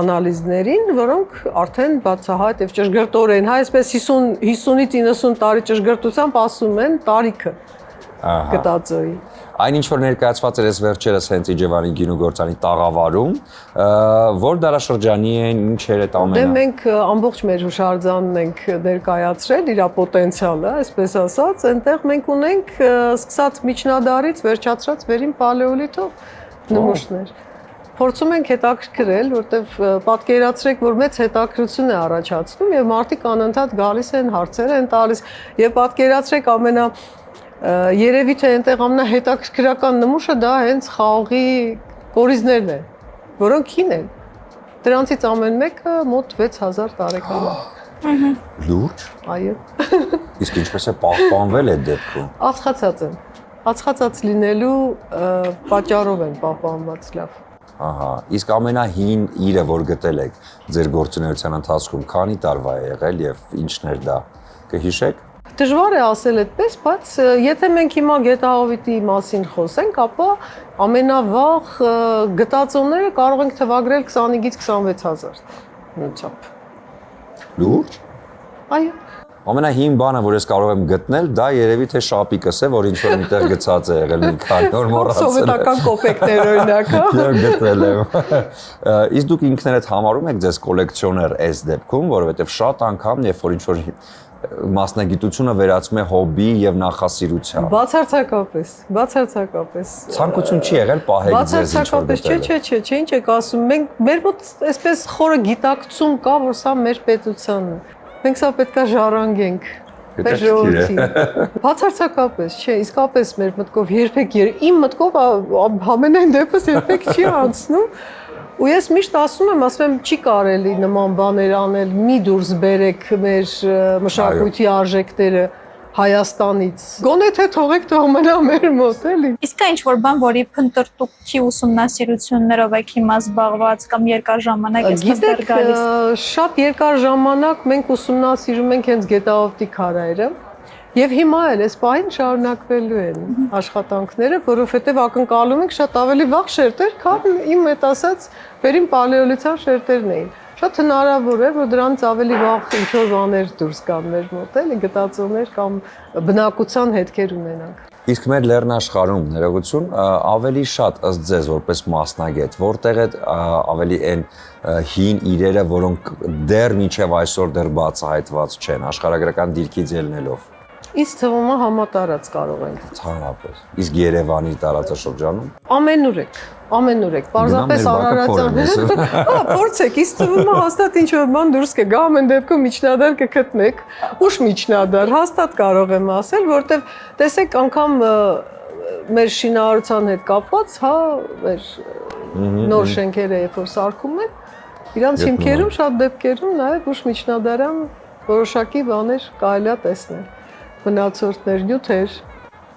անալիզներին, որոնք արդեն բացահայտ եւ ճշգրտորեն, հա, այսպես 50-ից 90 տարի ճշգրտությամբ ասում են տարիքը գտածոյի։ Այն ինչ որ ներկայացված էր այս վերջերս հենց Իջևանի գինու գործանի տաղավարում, որ դարաշրջանի են, ինչ էր այդ ամենը։ Դե մենք ամբողջ մեր հուշարձանն ենք ներկայացրել իր պոտենցիալը, այսպես ասած, այնտեղ մենք ունենք սկսած միջնադարից վերջացրած վերին պալեոլիթով նմուշներ։ Փորձում ենք հետաքրքրել, որտեվ պատկերացրեք, որ մեծ հետաքրքրություն է առաջացնում եւ մարդիկ անընդհատ գալիս են, հարցեր են տալիս եւ պատկերացրեք երևի թե այնտեղ ամենահետաքրքրական նմուշը դա հենց խաղողի կորիզներն են, որոնք հին են։ Դրանցից ամեն մեկը մոտ 6000 տարեկան է։ Լուրջ։ Այո։ Իսկ ինչպես է պահպանվել այդ դեպքում։ Ածխացած են։ Ածխացած լինելու պատճառով են պահպանված լավ։ Ահա, իսկ ամենահին իրը, որ գտել եք ձեր գործունեության ընթացքում, քանի տարվա է եղել եւ ինչն էր դա։ Կհիշեք։ Դժվար է ասել այդպես, բայց եթե մենք հիմա գետահովիտի մասին խոսենք, ապա ամենավաղ գտածոները կարող ենք թվագրել 25-ից 26000 նույնչափ։ Լուրջ։ Այո։ Ամենահին բանը, որ ես կարող եմ գտնել, դա երևի թե շապիկս է, որ ինչ-որ այնտեղ գցած է եղել մի քանի օր մոռացել եմ։ Սովետական կոպեկներ օրինակ, հա։ Եվ գտել եմ։ Իսկ դուք ինքներդ համարում եք ձեզ կոլեկցիոներ այս դեպքում, որովհետև շատ անգամ, երբ որ ինչ-որ մասնագիտությունը վերածվում է հոբբի եւ նախասիրության։ Բացարձակապես։ Ցանկություն չի եղել պահել ձեզ ինչ-որ գտել։ Չէ, ինչ եք ասում։ Մենք մեր մոտ այսպես խորը գիտակցում կա, որ սա մեր պետությունն է։ Մենք սա պետքա ժառանգենք։ Մեր ժողովրդին։ Բացարձակապես, չէ, իսկապես մեր մտքով երբեք իմ մտքով ամենայն դեպս երբեք չի անցնում։ Ու ես միշտ ասում եմ, չի կարելի նման բաներ անել, մի դուրս բերեք մեր մշակույթի արժեքները Հայաստանից։ Գոնե թե թողեք թող մնա մեր մոտ, էլի։ Իսկ կա ինչ-որ բան, որի փնտրտուքի ուսումնասիրություններով եք հիմա զբաղված կամ երկար ժամանակ եք դեռ գալիս։ Շատ երկար ժամանակ մենք ուսումնասիրում ենք հենց գետահովտի քարայրը։ Եվ հիմա էլ այս պահին շարունակվելու են աշխատանքները, որովհետև ակնկալում ենք շատ ավելի վաղ շերտեր, քան իմ հետ ասած վերին պալեոլիթյան շերտերն էին։ Շատ հնարավոր է, որ դրանից ավելի վաղ ինչ-որ բաներ դուրս գան մեր մոտ, էլի գտածոներ կամ բնակության հետքեր ունենանք։ Իսկ մեր լեռնաշխարհում ներողություն ավելի շատ ըստ ձեզ որպես մասնագետ, որտեղ է ավելի այն հին իրերը, որոնք դեռ մինչև այսօր դեռ բացահայտված չեն, աշխարհագրական դիրքից ելնելով։ Ինձ թվում է համատարած կարող ենք։ Ցանրապես։ Իսկ Երևանի տարածաշրջանում։ Ամենուր եք։ Պարզապես Արարատյան։ Հա, փորձեք, ինձ թվում է հաստատ ինչ-որ բան դուրս կգա, ամեն դեպքում միջնադար կգտնեք։ Ուշ միջնադար, հաստատ կարող եմ ասել, որտեվ տեսեք անգամ մեր շինարարության հետ կապված, հա, մեր նոր շենքերը երբ որ սարքում են, իրանց հիմքերում շատ դեպքերում նաև ուշ միջնադարյան որոշակի բաներ կարելի է տեսնել։ Մնացորդներ, նյութեր։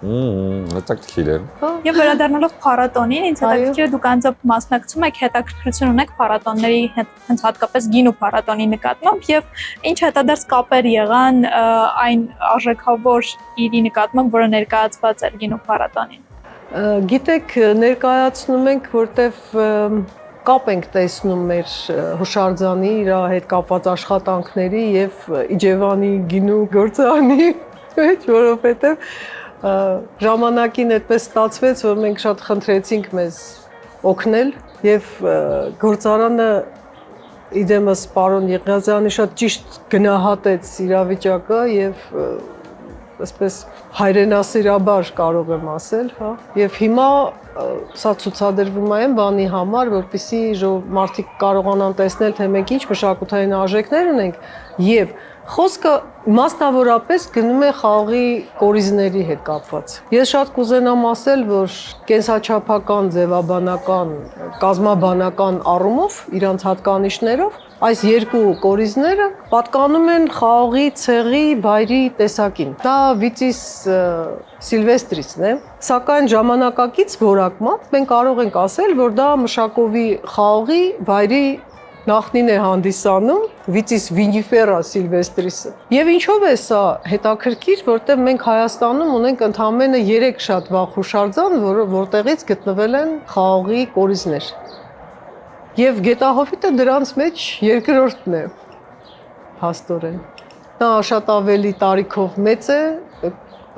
Հետաքրքիր է։ Եվ վերադառնալով փառատոնին, ինձ հետաքրքիր է դուք անձամբ մասնակցում եք, հետաքրքրություն ունեք փառատոնների հետ, հենց հատկապես գինու փառատոնի նկատմամբ եւ ինչ հետադարձ կապեր եղան այն արժեքավոր իրի նկատմամբ, որը ներկայացված էր գինու փառատոնին։ Գիտեք, ներկայացնում ենք, որտեվ կապ ենք տեսնում մեր հուշարձանի իր հետ կապված աշխատանքների եւ Իջևանի գինու գործարանի մեջ, որովհետեւ ժամանակին այդպես ստացվեց, որ մենք շատ խնդրեցինք մեզ օգնել եւ գործարանը իդեմս պարոն Եղիազյանը շատ ճիշտ գնահատեց իրավիճակը եւ այսպես հայրենասիրաբար կարող եմ ասել, հա։ Եվ հիմա սա ցուցադրվում է այն բանի համար, որպեսզի մարդիկ կարողանան տեսնել, թե մենք ինչ մշակութային արժեքներ ունենք եւ խոսքը մասնավորապես գնում է խաղի կորիզների հետ կապված։ Ես շատ կուզենամ ասել, որ կենսաչափական, ձևաբանական, կազմաբանական առումով իրանց հատկանիշներով այս երկու կորիզները պատկանում են խաղի, ցեղի, վայրի տեսակին։ Դա Վիծիս Սիլվեստրիսն է, սակայն ժամանակակից որակմամբ մենք կարող ենք ասել, որ դա Մշակովի խաղի, վայրի նախնին է հանդիսանում Վիծիս Վինիֆերա Սիլվեստրիսը։ Եվ ինչով է սա հետաքրքիր, որտեղ մենք Հայաստանում ունենք ընդամենը 3 շատ վաղ հուշարձան, որտեղից գտնվել են խաղի կորիզներ։ Եվ Գետահովիտը դրանց մեջ երկրորդն է հաստորեն։ Նա շատ ավելի տարիքով մեծ է,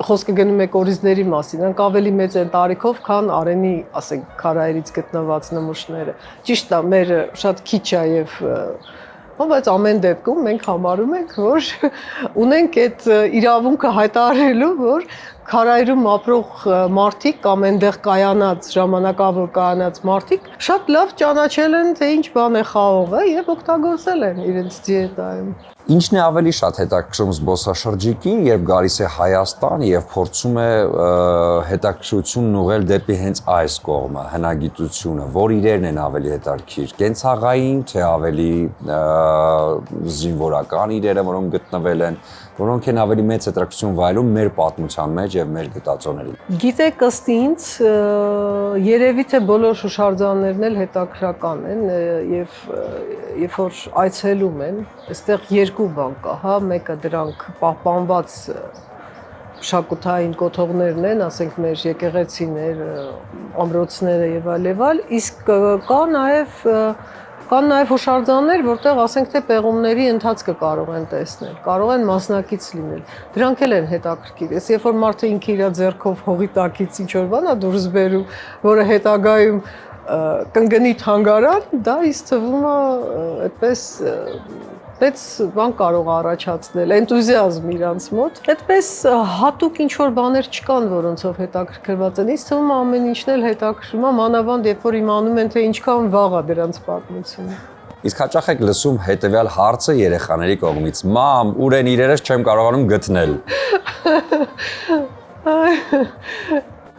խոսքը գնում է կորիզների մասին, նրանք ավելի մեծ են տարիքով, քան Արենի, ասենք, քարայրից գտնված նմուշները։ Ճիշտ է, մեր շատ քիչ է եւ բայց ամեն դեպքում մենք համարում ենք, որ ունենք այդ իրավունքը հայտարարելու, որ քարայրում ապրող մարդիկ կամ այնտեղ կայանած ժամանակավոր կայանած մարդիկ շատ լավ ճանաչել են, թե ինչ բան է խաղողը եւ օգտագործել են իրենց դիետայում։ Ինչն է ավելի շատ հետաքրքրում զբոսաշրջիկին, երբ գալիս է Հայաստան եւ փորձում է հետաքրքրությունն ուղղել դեպի հենց այս կողմը, հնագիտությունը, որ իրերն են ավելի հետաքրքիր, կենցաղային, թե ավելի զինվորական իրերը, որոնք գտնվել են, որոնք են ավելի մեծ հետաքրքրություն վայելում մեր պատմության մեջ եւ մեր գիտածոներին։ Գիտեք, ըստ ինձ, երևի թե բոլոր հուշարձաններն էլ հետաքրքրական են եւ երբ որ այցելում են, այստեղ երկու բան կա, հա, մեկը դրանք պահպանված մշակութային կոթողներն են, ասենք մեր եկեղեցիներ, ամրոցները եւ այլ, իսկ կան նաև հուշարձաններ, որտեղ ասենք թե պեղումների ընթացքը կարող են տեսնել, կարող են մասնակից լինել։ Դրանք էլ են հետաքրքիր։ Ես երբ որ մարդը ինքը իր ձեռքով հողի տակից ինչ որ բան է դուրս բերում, որը հետագայում կընկնի թանգարան, դա ինձ թվում է այդպես մեծ բան կարող առաջացնել, էնտուզիազմ իրանց մոտ։ Այդպես հատուկ ինչ-որ բաներ չկան, որոնցով հետաքրքրված են։ Ինձ թվում է ամեն ինչն էլ հետաքրքրում է, մանավանդ երբ որ իմանում են, թե ինչքան վաղ է դրանց պատմությունը։ Իսկ հաճախ եք լսում հետևյալ հարցը երեխաների կողմից. «Մամ, ուր են իրերս, չեմ կարողանում գտնել»։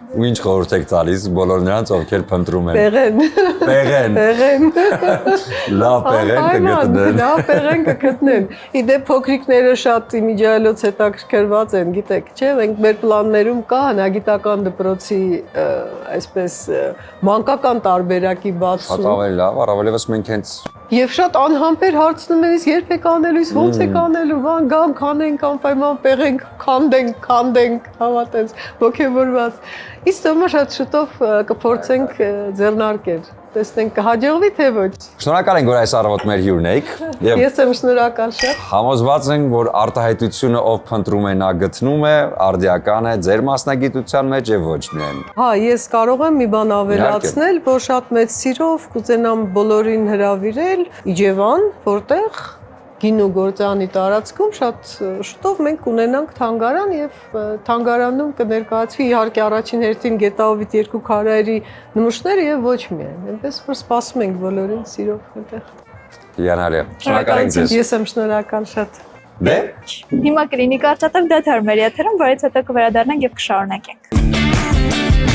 Ու ինչ խորհուրդ եք տալիս բոլոր նրանց, ովքեր փնտրում են։ Պեղեն։ Պեղեն։ Լավ պեղեն կգտնեն։ Լավ պեղեն կգտնեն։ Իդեպ փոքրիկները շատ իմիջիայլոց հետաքրքրված են, գիտեք, չէ՞, մենք մեր պլաններում կա հնագիտական դպրոցի այսպես մանկական տարբերակի բացում։ Շատ ավելի լավ, առավելևս մենք հենց Եվ շատ անհամբեր հարցնում են, երբ եք անելու, ոնց եք անելու, բան գամ, քանենք, անպայման պեղենք, քանդենք, հավատենց, ոգևորված։ Իսկ դոմա շատ շուտով կփորձենք ձեռնարկել։ Տեսնենք կհաջողվի թե ոչ։ Շնորհակալ ենք, որ այս առավոտ մեր հյուրն եք։ Ես եմ շնորհակալ շատ։ Համոզված ենք, որ արտահայտությունը ով փնտրում է, նա գտնում է, արդիական է ձեր մասնագիտության մեջ եւ ոչ միայն։ Հա, ես կարող եմ մի բան ավելացնել, որ շատ մեծ սիրով կուզենամ բոլորին հրավիրել Իջևան, որտեղ գինու գործարանի տարածքում շատ շուտով մենք կունենանք թանգարան եւ թանգարանում կներկայացվի իհարկե առաջին հերթին Գետահովիտ 2 քարայրի նմուշները եւ ոչ միայն։ Այնպես որ սպասում ենք բոլորին սիրով այդտեղ։ Հիանալի։ Շնորհակալ ենք ձեզ։ Ես եմ շնորհակալ շատ։ Դե Հիմա կլինի կարճատև դադար մեր եթերում, որից հետո կվերադառնանք եւ կշարունակենք։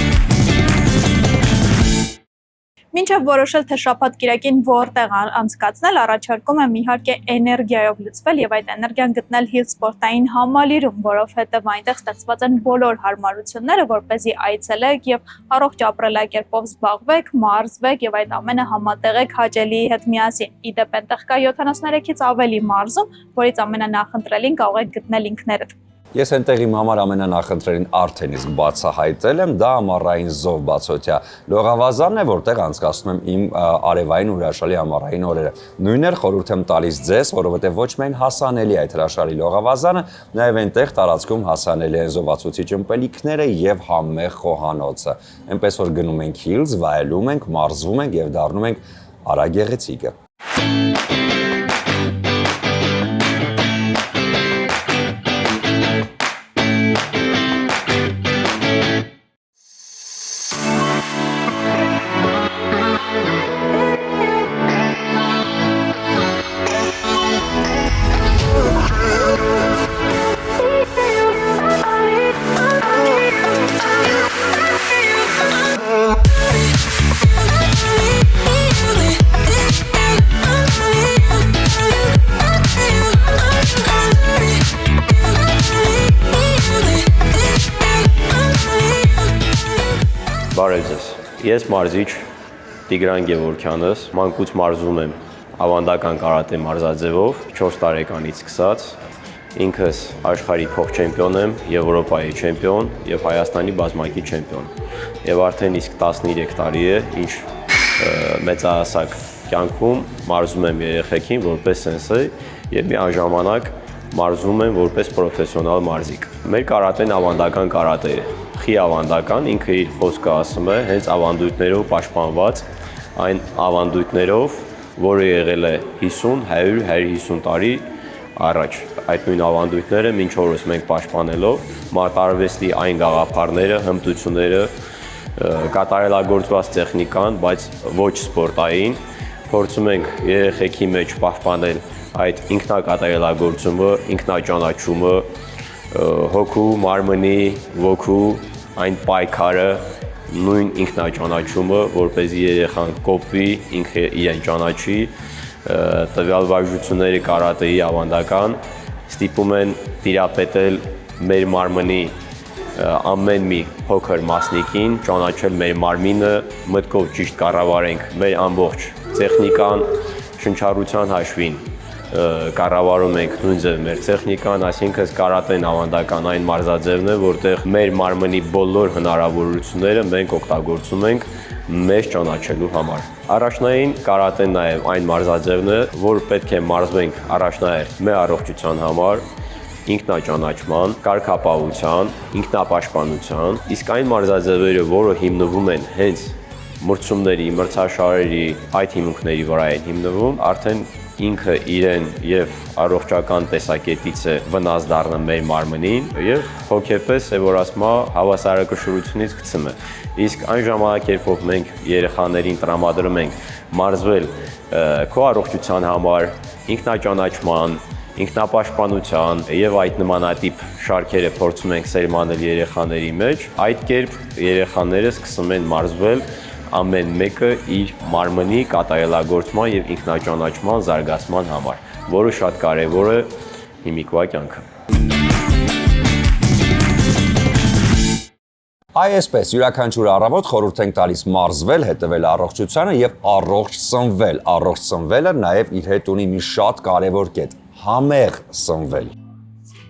Մինչև որոշել թե շաբաթ-կիրակին որտեղ անցկացնել, առաջարկում եմ իհարկե էներգիայով լցվել եւ այդ էներգիան գտնել Hill սպորտային համալիրում, որովհետեւ այնտեղ ստեղծված են բոլոր հարմարությունները, որպեսզի այցելեք եւ առողջ ապրելակերպով զբաղվեք, մարզվեք եւ այդ ամենը համատեղեք հաճելիի հետ միասին։ Իդեպ այնտեղ կա 73-ից ավելի մարզում, որից ամենանախընտրելին կարող եք գտնել ինքներդ։ Ես այնտեղ իմ համար ամենանախընտրելին արդեն իսկ բացահայտել եմ, դա ամառային զով բացօթյա լողավազանն է, որտեղ անցկացնում եմ իմ արևային ու հրաշալի ամառային օրերը։ Նույնն էլ խորհուրդ եմ տալիս ձեզ, որովհետև ոչ միայն հասանելի է այդ հրաշալի լողավազանը, նաև այնտեղ տարածքում հասանելի են զովացուցիչ ըմպելիքները եւ համեղ խոհանոցը։ Այնպես որ գնում ենք Hills, վայելում ենք, մարզվում ենք եւ դառնում ենք արագեղեցիկը։ Բարև ձեզ։ Ես մարզիչ Տիգրան Գևորգյանս, մանկուց մարզում եմ ավանդական կարատե մարզաձևով 4 տարեկանից սկսած։ Ինքս աշխարհի փոխ-չեմպիոն եմ, Եվրոպայի չեմպիոն եւ Հայաստանի բազմակի չեմպիոն։ Եվ արդեն իսկ 13 տարի է, ինչ մեծահասակ կյանքում մարզում եմ երեխեքին որպես սենսեյ եւ միաժամանակ մարզում եմ որպես պրոֆեսիոնալ մարզիկ։ Մեր կարատեն ավանդական կարատե է։ Խի ավանդական, ինքը իր խոսքը ասում է, հենց ավանդույթներով պաշտպանված, այն ավանդույթներով, որը եղել է 50, 100, 150 տարի առաջ։ Այդ նույն ավանդույթները մինչ օրս մենք պաշտպանելով, մարտարվեստի այն գաղափարները, հմտությունները, կատարելագործված տեխնիկան, բայց ոչ սպորտային, փորձում ենք երեխեքի մեջ պահպանել այդ ինքնակատարելագործումը, ինքնաճանաչումը, հոգու, մարմնի, ոգու, այն պայքարը, նույն ինքնաճանաչումը, որպեսզի երեխան կոփվի, ինքը իրեն ճանաչի, տվյալ վարժությունները կարատեի ավանդական ստիպում են տիրապետել մեր մարմնի ամեն մի փոքր մասնիկին, ճանաչել մեր մարմինը, մտքով ճիշտ կառավարենք մեր ամբողջ տեխնիկան, շնչառության հաշվին կառավարում ենք նույն ձև մեր տեխնիկան, այսինքն կարատեն ավանդական այն մարզաձևն է, որտեղ մեր մարմնի բոլոր հնարավորությունները մենք օգտագործում ենք մեզ ճանաչելու համար։ Առաջնային կարատեն նաև այն մարզաձևն է, որ պետք է մարզվենք առաջնահերթ մեր առողջության համար, ինքնաճանաչման, կարգապահության, ինքնապաշտպանության, իսկ այն մարզաձևերը, որը հիմնվում են հենց մրցումների, մրցաշարերի, այդ հիմունքների վրա են հիմնվում, արդեն ինքը իրեն եւ առողջական տեսակետից է վնաս դառնում մեր մարմնին եւ հոգեպես է որ ասма հավասարակշռությունից գցում է։ Իսկ այն ժամանակ, երբ մենք երեխաներին տրամադրում ենք մարզվել քո առողջության համար, ինքնաճանաչման, ինքնապաշտպանության եւ այդ նմանատիպ շարքերը փորձում ենք սերմանել երեխաների մեջ, այդ կերպ երեխաները սկսում են մարզվել ամեն մեկը իր մարմնի կատարելագործման եւ ինքնաճանաչման զարգացման համար, որը շատ կարեւոր է հիմիկվա կյանքը։ Այսպես յուրաքանչյուր առավոտ խորհուրդ ենք տալիս մարզվել, հետևել առողջությանը եւ առողջ սնվել։ Առողջ սնվելը նաեւ իր հետ ունի մի շատ կարեւոր կետ՝ համեղ սնվել։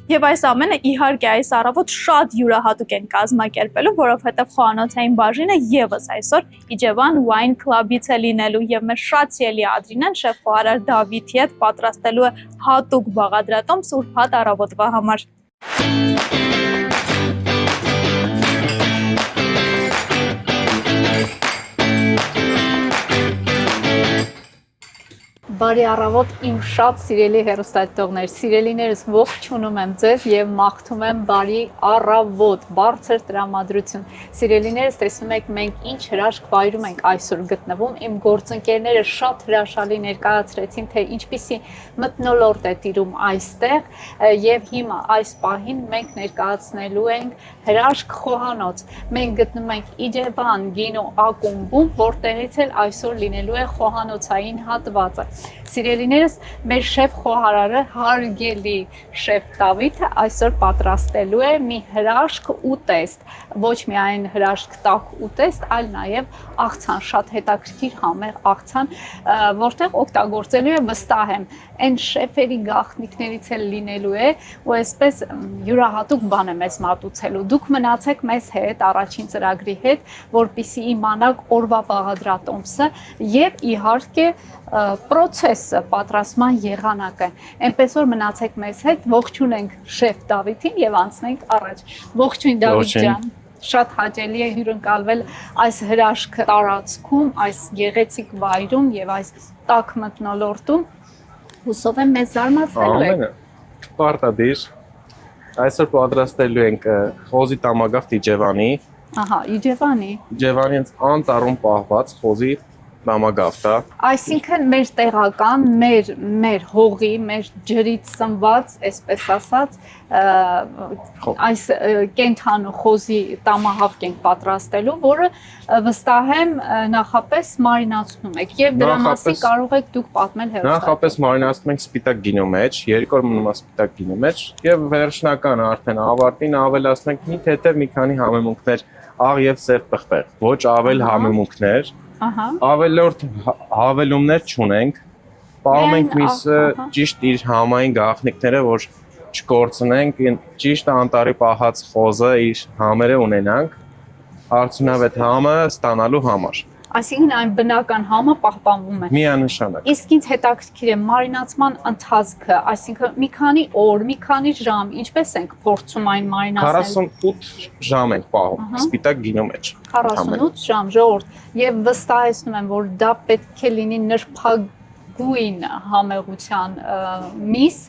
Եվ այս ամենը իհարկե այս առավոտ շատ յուրահատուկ են կազմակերպելու, որովհետև խոհանոցային բաժինը եւս այսօր Իջևան Wine Club-ից է լինելու եւ մեր շատ սիրելի Ադրինեն շեֆ խոհարար Դավիթի հետ պատրաստելու է հատուկ բաղադրատոմ սուրբաթ առավոտվա համար։ Բարի առավոտ իմ շատ սիրելի հեռուստադիտողներ, սիրելիներս ողջունում եմ ձեզ եւ մաղթում եմ բարի առավոտ, բարձր տրամադրություն։ Սիրելիներս, տեսնում եք մենք ինչ հրաշք վայրում ենք այսօր գտնվում։ Իմ գործընկերները շատ հրաշալի ներկայացրեցին, թե ինչպիսի մթնոլորտ է տիրում այստեղ եւ հիմա այս պահին մենք ներկայացնելու ենք հրաշք խոհանոց։ Մենք գտնվում ենք Իջևան գինու ակումբում, որտեղից էլ այսօր լինելու է խոհանոցային հատվածը։ Սիրելիներս, մեր շեֆ խոհարարը հարգելի շեֆ Դավիթը այսօր պատրաստելու է մի հրաշք ուտեստ, ոչ միայն հրաշք տաք ուտեստ, այլ նաև աղցան, շատ հետաքրքիր համեղ աղցան, որտեղ օգտագործելու է վստահ եմ, այն շեֆերի գաղտնիքներից էլ լինելու է, ու այսպես յուրահատուկ բան է մեզ մատուցելու։ Դուք մնացեք մեզ հետ առաջին ծրագրի հետ, որպեսզի իմանաք օրվա բաղադրատոմսը եւ իհարկե process-ը, պատրաստման եղանակը։ Այնպես որ մնացեք մեզ հետ, ողջունենք շեֆ Դավիթին եւ անցնենք առաջ։ Ողջույն Դավիթ ջան։ Շատ հաճելի է հյուրընկալվել այս հրաշք տարածքում, այս գեղեցիկ վայրում եւ այս տաք մթնոլորտում։ Հուսով եմ մեզ զարմացնելու եք։ Պարտադիր։ Այսօր պատրաստելու ենք խոզի տամագավթ Իջևանի։ Ահա, Իջևանի։ Իջևանի անտառում պահված խոզի տամագավթը։ Այսինքն մեր տեղական, մեր հողի, մեր ջրից սնված, այսպես ասած, այս կենթանու խոզի տամահավք ենք պատրաստելու, որը վստահ եմ նախապես մարինացնում եք եւ դրա մասին կարող եք դուք պատմել հեռուստացույցում։ Նախապես մարինացնում ենք սպիտակ գինու մեջ, 2 օր մնում է սպիտակ գինու մեջ եւ վերջնական արդեն ավարտին ավելացնում ենք մի թեթև մի քանի համեմունքներ, աղ եւ սև պղպեղ, ոչ ավել համեմունքներ։ Ահա։ Ավելորդ հավելումներ չունենք։ Պահում ենք միսը ճիշտ իր համային գաղտնիքները, որ չկորցնենք, ճիշտ անտառի պահած խոզը իր համերը ունենանք, արդյունավետ համը ստանալու համար։ Այսինքն այն բնական համը պահպանվում է։ Միանշանակ։ Իսկ ինձ հետաքրքիր է մարինացման ընթացքը, այսինքն մի քանի օր, մի քանի ժամ, ինչպես ենք փորձում այն մարինացնել։ 48 ժամ ենք պահում սպիտակ գինու մեջ։ 48 ժամ, ժողովուրդ, եւ վստահեցնում եմ, որ դա պետք է լինի նրբագույն համեղության միս,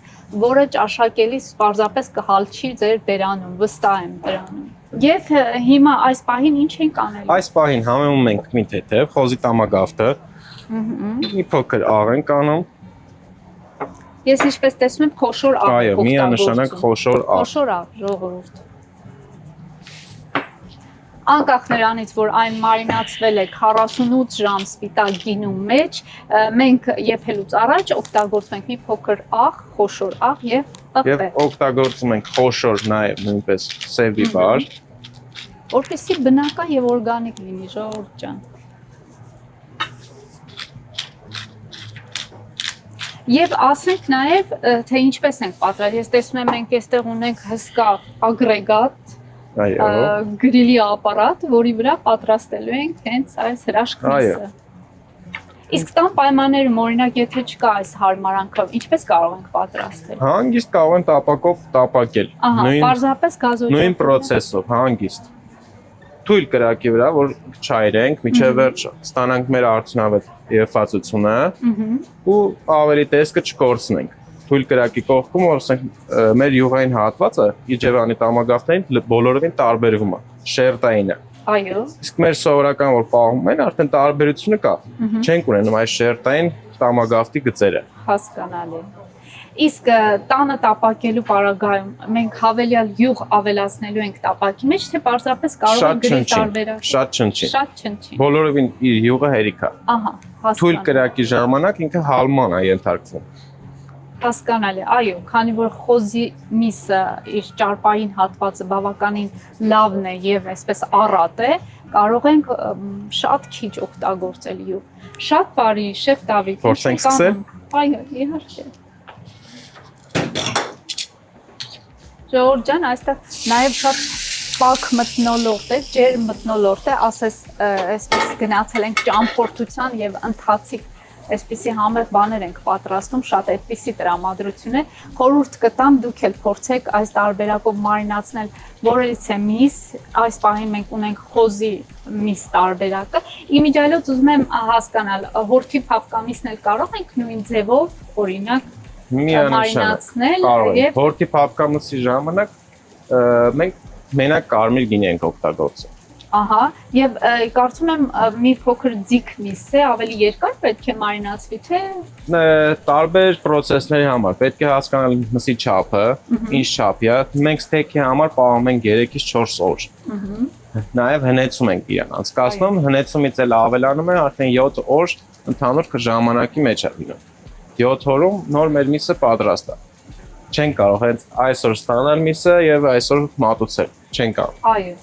որը ճաշակելիս պարզապես կհալչի ձեր բերանում, վստահ եմ դրանում։ Եվ հիմա այս պահին ինչ ենք անելու։ Այս պահին համեմում ենք մի թեթև խոզի տամագավթը։ Մի փոքր աղ ենք անում։ Ես ինչպես տեսնում եմ խոշոր աղ։ Այո, միանշանակ խոշոր աղ։ Խոշոր աղ, ժողովուրդ։ Անկախ նրանից, որ այն մարինացվել է 48 ժամ սպիտակ գինու մեջ, մենք եփելուց առաջ օգտագործում ենք մի փոքր աղ, խոշոր աղ եւ պղպեղ։ Եվ օգտագործում ենք խոշոր նաեւ նույնպես սև բիբար, որպեսզի բնական եւ օրգանիկ լինի, ժողովուրդ ջան։ Եվ ասենք նաեւ, թե ինչպես ենք պատրաստել։ Ես տեսնում եմ մենք այստեղ ունենք հսկա ագրեգատ, գրիլի ապարատ, որի վրա պատրաստելու ենք հենց այս հրաշք միսը։ Իսկ տան պայմաններում, օրինակ, եթե չկա այս հարմարանքը, ինչպես կարող ենք պատրաստել։ Հանգիստ կարող են տապակով տապակել։ Ահա, պարզապես գազօջախ։ Նույն process-ով, հանգիստ։ Թույլ կրակի վրա, որ չայրենք, միջև վերջ ստանանք մեր արդյունավետ երևացությունը ու ավելի տեսքը չկորցնենք։ Թույլ կրակի կողքում, որ ասենք մեր յուղային հատվածը Իջևանի տամագավթներին բոլորովին տարբերվում է, շերտային է։ Այո։ Իսկ մեր սովորական որ պահում են, արդեն տարբերությունը կա։ Չենք ունենում այս շերտային տամագավթի գծերը։ Հասկանալի։ Իսկ տանը տապակելու պարագայում մենք հավելյալ յուղ ավելացնելու ենք տապակի մեջ, թե պարզապես կարող ենք գրել տարբերակ։ Շատ չնչին։ Շատ չնչին։ Բոլորովին իր յուղը հերիք է։ Ահա, հասկանալի։ Թույլ կրակի ժամանակ ինքը հալման է ենթարկվում։ Հասկանալի, այո, քանի որ խոզի միսը իր ճարպային հատվածը բավականին լավն է եւ այսպես առատ է, կարող ենք շատ քիչ օգտագործել յուղ։ Շատ բարի, շեֆ Դավիթ։ Փորձենք սկսել։ Այո, իհարկե։ Ժողովուրդ ջան, այստեղ նաեւ շատ պակ մթնոլորտ է, ջերմ մթնոլորտ է, ասես այսպես գնացել ենք ճամփորդության եւ ընթացիկ այսպիսի համեղ բաներ ենք պատրաստում, շատ այդպիսի տրամադրություն է, խորհուրդ կտամ դուք էլ փորձեք այս տարբերակով մարինացնել որից է միս, այս պահին մենք ունենք խոզի միս տարբերակը, իմիջիայլոց ուզում եմ հասկանալ, հորթի փափկամիսն էլ կարող ենք նույն ձևով, օրինակ, մարինացնել եւ հորթի փափկամիսի ժամանակ մենք մենակ կարմիր գինի ենք օգտագործում։ Ահա, եւ կարծում եմ մի փոքր ձիգ միս է, ավելի երկար պետք է մարինացվի, թե տարբեր process-ների համար պետք է հասկանալ մսի չափը, ինչ չափի է։ Մենք ստեյքի համար պահում ենք 3-ից 4 օր։ Նաեւ հնեցում ենք իրան անցկացնում, հնեցումից էլ ավելանում է արդեն 7 օր ընդհանուր ժամանակի մեջ է լինում։ 7 օրում նոր մեր միսը պատրաստ է։ Չեն կարող հենց այսօր ստանալ միսը եւ այսօր մատուցել։ Չեն կարող։ Այո։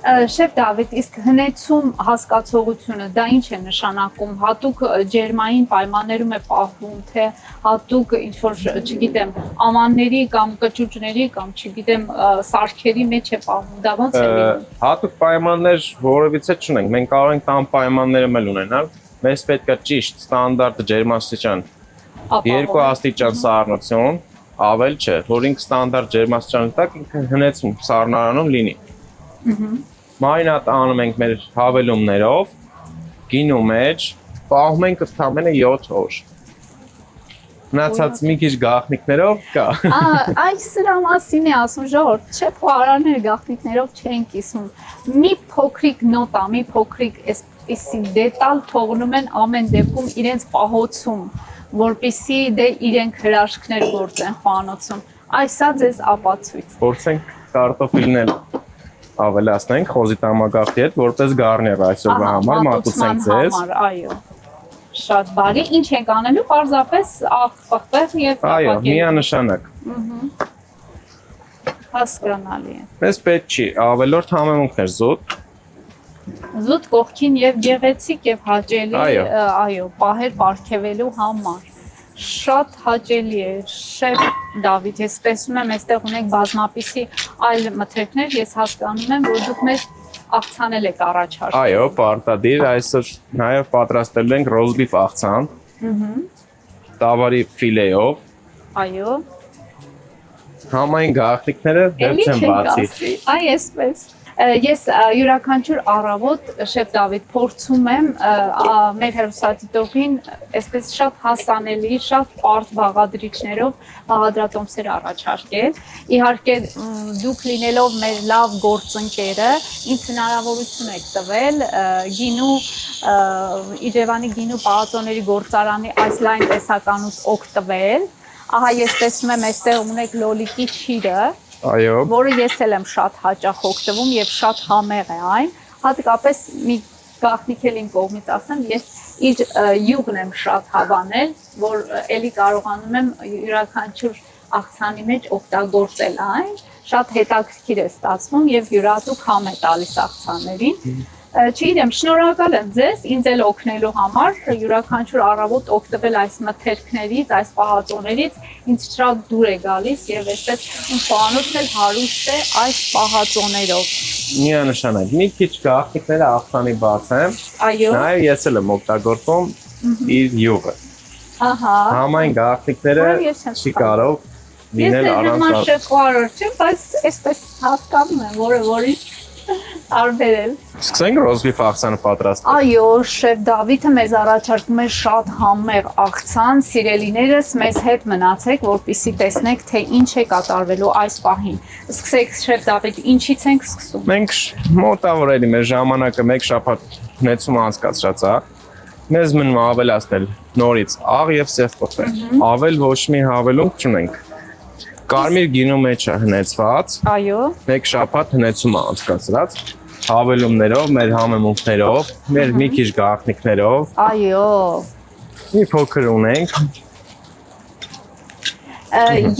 Շեֆ Դավիթ, իսկ հնեցում հասկացողությունը դա ինչ է նշանակում, հատուկ ջերմային պայմաններում է պահվում, թե հատուկ ինչ որ, չգիտեմ, ամանների կամ կճուճների կամ չգիտեմ, սարքերի մեջ է պահվում, դա ո՞նց է լինում։ Հատուկ պայմաններ որևիցե չունենք, մենք կարող ենք տան պայմաններում էլ ունենալ, մեզ պետք է ճիշտ ստանդարտ ջերմաստիճան 2 աստիճան սառնություն, ավել չէ, որ ինքը ստանդարտ ջերմաստիճանի տակ ինքը հնեցում սառնարանում լինի։ Մարինատ անում ենք մեր հավելումներով, գինու մեջ, պահում ենք ընդամենը 7 օր։ Մնացած մի քիչ գաղտնիքներով կա։ Այս սրա մասին է ասում ժողովուրդ, չէ՞ փոխարաններ գաղտնիքներով չեն կիսում։ Մի փոքրիկ նոտա, մի փոքրիկ այսպիսի դետալ թողնում են ամեն դեպքում իրենց պահոցում, որպեսզի դե իրենք հրաշքներ գործեն խոհանոցում։ Այսա ձեզ ապացույց։ Փորձենք կարտոֆիլներ ավելացնենք խոզի տամագաղթի հետ, որպես գարնիեր այսօրվա համար մատուցենք ձեզ։ Այո։ Շատ բարի, ինչ ենք անելու, պարզապես աղբեղ եւ այո, միանշանակ։ Հասկանալի է։ Մեզ պետք չի ավելորդ համեմունքներ զուտ։ Զուտ կողքին եւ գեղեցիկ եւ հաճելի, այո, պահեր պարգևելու համար։ Շատ հաճելի է, շեֆ Դավիթ, ես տեսնում եմ, այստեղ ունենք բազմապիսի այլ մթերքներ, ես հասկանում եմ, որ դուք մեզ աղցանել եք առաջարկել։ Այո, պարտադիր, այսօր նաև պատրաստել ենք ռոզբիֆ աղցան։ Տավարի ֆիլեով։ Այո։ Համային գաղտնիքները դեռ չեն բացի։ Այ այսպես։ Ես յուրաքանչյուր առավոտ շեֆ Դավիթ փորձում եմ մեր հեռուստադիտողին այսպես շատ հասանելի, շատ պարզ բաղադրիչներով բաղադրատոմսեր առաջարկել։ Իհարկե դուք լինելով մեր լավ գործընկերը, ինձ հնարավորություն եք տվել գինու Իջևանի գինու պահածոների գործարանի այս լայն տեսականուց օգտվել։ Ահա ես տեսնում եմ այստեղ ունեք լոլիկի շիրը, այո, որը ես էլ եմ շատ հաճախ օգտվում եւ շատ համեղ է այն, հատկապես մի գաղտնիք էլ իմ կողմից ասեմ, ես իր յուղն եմ շատ հավանել, որ էլի կարողանում եմ յուրաքանչյուր աղցանի մեջ օգտագործել այն, շատ հետաքրքիր է ստացվում եւ յուրատուկ համ է տալիս աղցաներին։ Չգիտեմ, շնորհակալ եմ ձեզ, ինձ էլ օգնելու համար, յուրաքանչյուր առավոտ օգտվել այս մթերքներից, այս պահածոներից, ինձ շատ դուր է գալիս եւ այսպես իմ խոհանոցն էլ հարուստ է այս պահածոներով։ Միանշանակ, մի քիչ գաղտնիքները աղցանի բացեմ։ Այո։ Նաեւ ես էլ եմ օգտագործում իր յուղը։ Ահա։ Համային գաղտնիքները չի կարող լինել առանց։ Ես նման շեֆ-խոհարար չեմ, բայց այսպես հասկանում եմ, որը որից տարբերել։ Սկսենք ռոզբիֆ աղցանը պատրաստել։ Այո, շեֆ Դավիթը մեզ առաջարկում է շատ համեղ աղցան, սիրելիներս մեզ հետ մնացեք, որպեսզի տեսնեք, թե ինչ է կատարվելու այս պահին։ Սկսեք շեֆ Դավիթ, ինչից ենք սկսում։ Մենք մոտավորելի մեր ժամանակը 1 շաբաթ հնեցում անցկացրած է։ Մեզ մնում ավելացնել նորից աղ եւ սև պղպեղ։ Ավել ոչ մի հավելում չունենք։ Կարմիր գինու մեջ է հնեցված։ Այո։ 1 շաբաթ հնեցում անցկացրած, հավելումներով, մեր համեմունքներով, մեր մի քիչ գաղտնիքներով։ Այո։ Մի փոքր ունենք։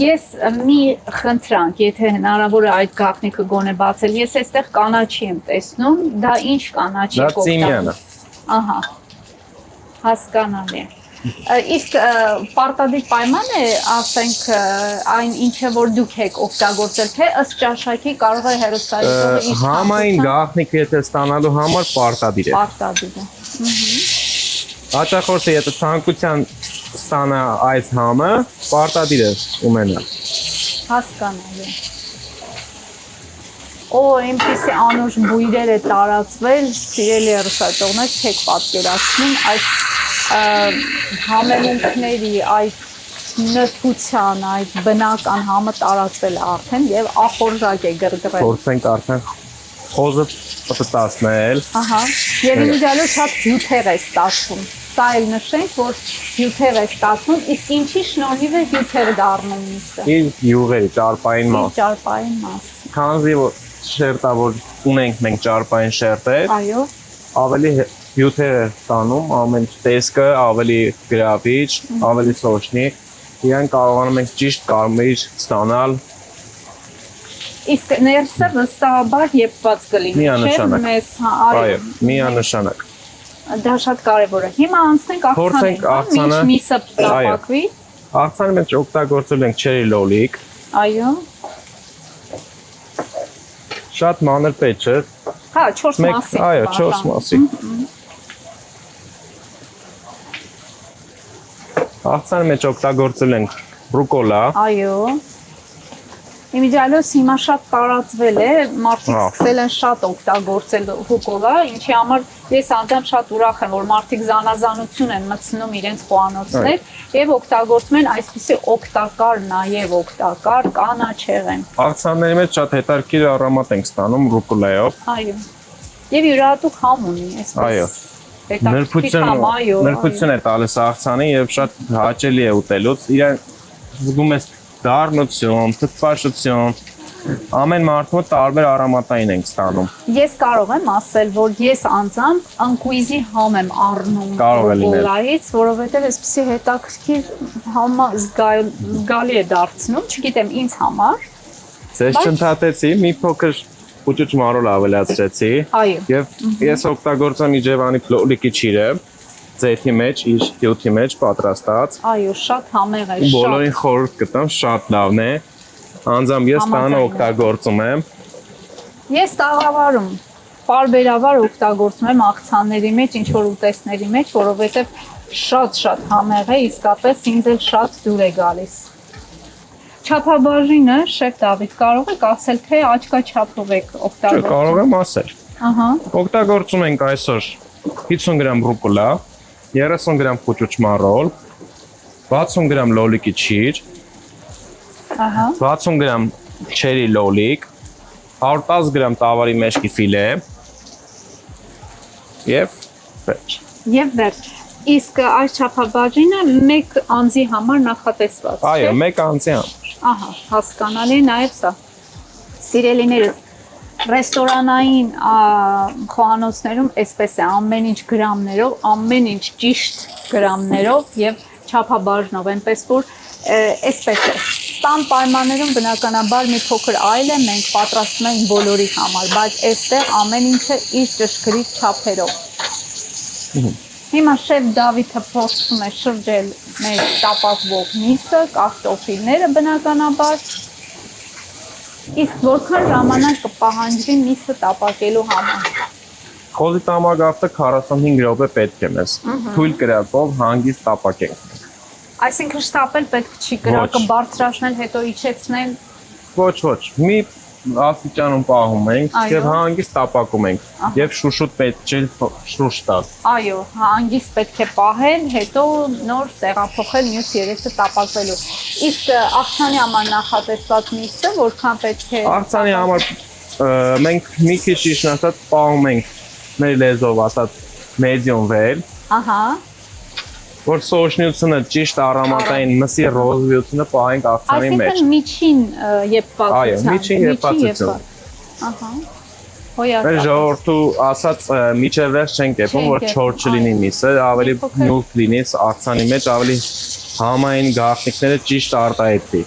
Ես մի խնդրանք, եթե հնարավոր է այդ գաղտնիքը գոնե բացել, ես այստեղ կանաչի եմ տեսնում, դա ինչ կանաչի Դա ծիմյանը։ Ահա։ Հասկանալի է։ Իսկ պարտադիր պայման է, ասենք, այն ինչը որ դուք եք օգտագործել, թե ըստ ճաշակի կարող է հեռուստադիտողը ինչ Համային գաղտնիք եթե ստանալու համար պարտադիր է։ Պարտադիր է։ Հաճախորդը եթե ցանկության ստանա այս համը, պարտադիր է ունենա։ Հասկանալի։ Օ, այնպեսի անուշ բույրեր է տարածվել, սիրելի հեռուստատողներ, չեք պատկերացնում այս համեմունքների, այդ նրբության, այդ բնական համը տարածվել արդեն եւ ախորժակ է գրգռել։ Փորձենք արդեն խոզը պատտասնել։ Ահա, եւ ինձալու շատ հյութեր է ստացվում։ Սա էլ նշենք, որ հյութեր է ստացվում, իսկ ինչի շնորհիվ է հյութեր դառնում միսը։ Իր յուղերի ճարպային մաս։ Ճարպային մաս։ Քանզի որ շերտա որ ունենք մենք ճարպային շերտեր, Այո։ ավելի հյութեր է ստանում, ամեն տեսքը ավելի գրավիչ, ավելի սոշնի։ Իրեն կարողանում ենք ճիշտ կարմիր ստանալ։ Իսկ ներսը վստահաբար եփված կլինի, Միանշանակ։ մեզ, Այո, միանշանակ։ Դա շատ կարևոր է։ Հիմա անցնենք Փորձենք աղցանին, աղցանը- միսը տապակվի։ Աղցանը մենք օգտագործել ենք չերի լոլիկ, Այո։ շատ մանր պետք չէ։ Հա, 4 մասի։ Այո, 4 մասի։ Աղցանը մեջ օգտագործել ենք ռուկոլա, Այո։ Իմիջիալոս հիմա շատ տարածվել է, մարդիկ սկսել են շատ օգտագործել ռուկոլա, ինչի համար ես անդամ շատ ուրախ եմ, որ մարդիկ զանազանություն են մտցնում իրենց խոհանոցներ եւ օգտագործում են այսպիսի օգտակար, նաեւ օգտակար կանաչեղեն։ աղցանների մեջ շատ հետաքրքիր առամատ ենք ստանում ռուկոլայով։ Այո։ Եվ յուրահատուկ համ ունի, այսպես։ Այո։ Հետաքրքիր համ, այո։ Նրբություն է տալիս աղցանին եւ շատ հաճելի է ուտելուց։ Իրեն զգում ես դառնություն, թթվաշություն, ամեն մարդու տարբեր առամատային ենք ստանում։ Ես կարող եմ ասել, որ ես անձամբ անկույզի համ եմ առնում Կարող է լինել։ ռուկոլայից, որովհետև այսպեսի հետաքրքիր համը զգալի է դարձնում, չգիտեմ ինձ համար։ Ձեզ չընդհատեցի, մի փոքր ուճուճ մարոլ ավելացրեցի։ Այո։ Եվ ես օգտագործեմ Իջևանի լոլիկի ճիրը, ձեթի մեջ, իր հյութի մեջ պատրաստած։ Այո, շատ համեղ է, Ու շատ։ բոլորին խորհուրդ կտամ, շատ լավն է։ Անձամբ ես տանը Համաձայն եմ։ օգտագործում եմ։ Ես տաղավարում պարբերաբար օգտագործում եմ աղցանների մեջ, ինչ որ ուտեստների մեջ, որովհետև շատ համեղ է, իսկապես ինձ էլ շատ դուր է գալիս։ Չափաբաժինը, շեֆ Դավիթ, կարող եք ասել, թե աչքա չափով եք օգտագործում։ Կարող եմ ասել։ Ահա։ Օգտագործում ենք այսօր 50 գրամ ռուկոլա, 30 գրամ կուճուճ մարոլ, 60 գրամ լոլիկի ճիր, Ահա։ 60 գրամ չերի լոլիկ, 110 գրամ տավարի մեջքի ֆիլե եւ վերջ։ Եվ վերջ։ Իսկ այս չափաբաժինը մեկ անձի համար նախատեսված է։ Այո, մեկ անձի համար։ Ահա, հասկանալի է նաև սա։ Սիրելիներս, ռեստորանային խոհանոցներում այսպես է, ամեն ինչ գրամներով, ամեն ինչ ճիշտ գրամներով եւ չափաբաժնով, այնպես որ այսպես է։ Տան պայմաններում բնականաբար մի փոքր այլ է, մենք պատրաստում ենք բոլորի համար, բայց այստեղ ամեն ինչը իր ճշգրիտ չափերով։ Հիմա շեֆ Դավիթը փորձում է շրջել մեր տապակվող միսը, կարտոֆիլները բնականաբար։ Իսկ որքան ժամանակ կպահանջվի միսը տապակելու համար։ Խոզի տամագավթը 45 րոպե պետք է մեզ։ Թույլ կրակով հանգիստ տապակենք։ Այսինքն շտապել պետք չի, կրակը բարձրացնել, հետո իջեցնել։ Ոչ, մի աստիճանում պահում ենք Այո։ եւ հանգիստ տապակում ենք եւ շուշուտ պետք չէ շուշ տալ։ Այո, հանգիստ պետք է պահել, հետո նոր տեղափոխել մյուս երեսը տապակվելու։ Իսկ աղցանի համար նախատեսված միսը որքան պետք է։ Աղցանի համար մենք մի քիչ իշնացած պահում ենք մեր լեզվով ասած մեդիում վել, Ահա, որ սոշնիությունը ճիշտ առամատային մսի ռոզվիությունը պահենք աղցանի մեջ։ այսինքն միջին եփվածության։ Այո, միջին եփվածություն։ Ահա։ Մեր Հոյակապ։ ժողովրդու ասած միջև վերջ չենք կեպում, որ Չենք չոր չլինի կեպում, միսը, ավելի փոքր։ նուրբ լինի աղցանի մեջ, ավելի համային գաղտնիքները ճիշտ արտահայտվի։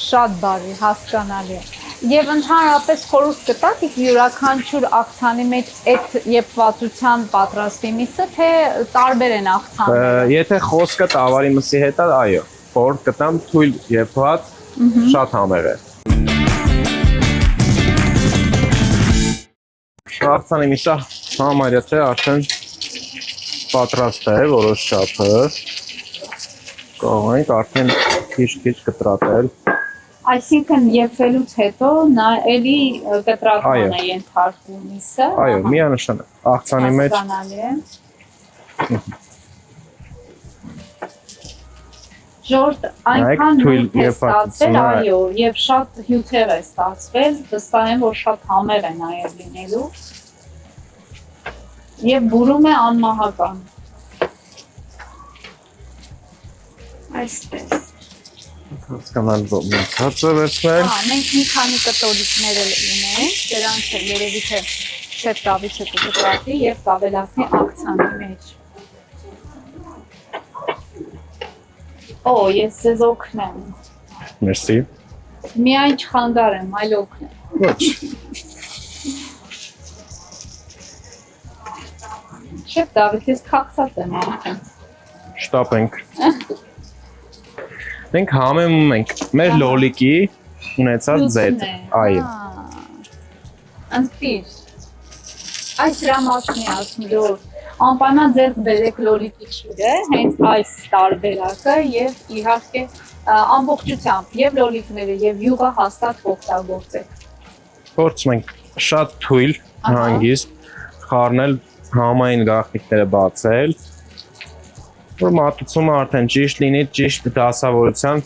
Շատ բարի, հասկանալի է։ Եվ ընդհանրապես խորհուրդ կտաք յուրաքանչյուր աղցանի մեջ այդ եփվածության պատրաստի միսը, թե տարբեր են աղցանները։ Եթե խոսքը տավարի մսի հետ է, այո, խորհուրդ կտամ թույլ եփված, շատ համեղ է։ Աղցանի միսը համարյա թե արդեն պատրաստ է որոշ չափը։ Կարող ենք արդեն քիչ կտրատել։ Այսինքն եփվելուց հետո նա էլի կտրատման է ենթարկվում միսը։ Այո, միանշանակ աղցանի մեջ Ժորդ այնքան նույն է ստացվել, այո, եւ շատ հյութեր է ստացվել, վստահ եմ, որ շատ համեղ է նաեւ լինելու։ Եվ բուրում է անմահական։ Այսպես։ Հասկանալ ոնց է վերցնել։ Մենք մի քանի կտորիկներ էլ ունենք, դրանք երևի թե շեֆ Դավիթը կկտրատի եւ կավելացնի աղցանի մեջ։ Օ, ես ձեզ օգնեմ։ Մերսի։ Միայն չխանդարեմ, այլ օգնեմ։ Ոչ։ Շեֆ Դավիթ, ես քաղցած եմ արդեն։ Շտապենք։ Մենք համեմում ենք մեր լոլիկի ունեցած ձեթ։ Այո։ Անտիր։ Այս ռամասն է ասում, որ անպայման ձեր բերեք լոլիկի ճուրը, հենց այս տարբերակը եւ իհարկե ամբողջությամբ եւ լոլիկները եւ յուղը հաստատ օգտագործեք։ Փորձում ենք շատ թույլ, հանգիստ խառնել համային գաղտնիքները բացել, որ մատուցումը արդեն ճիշտ լինի, ճիշտ դասավորության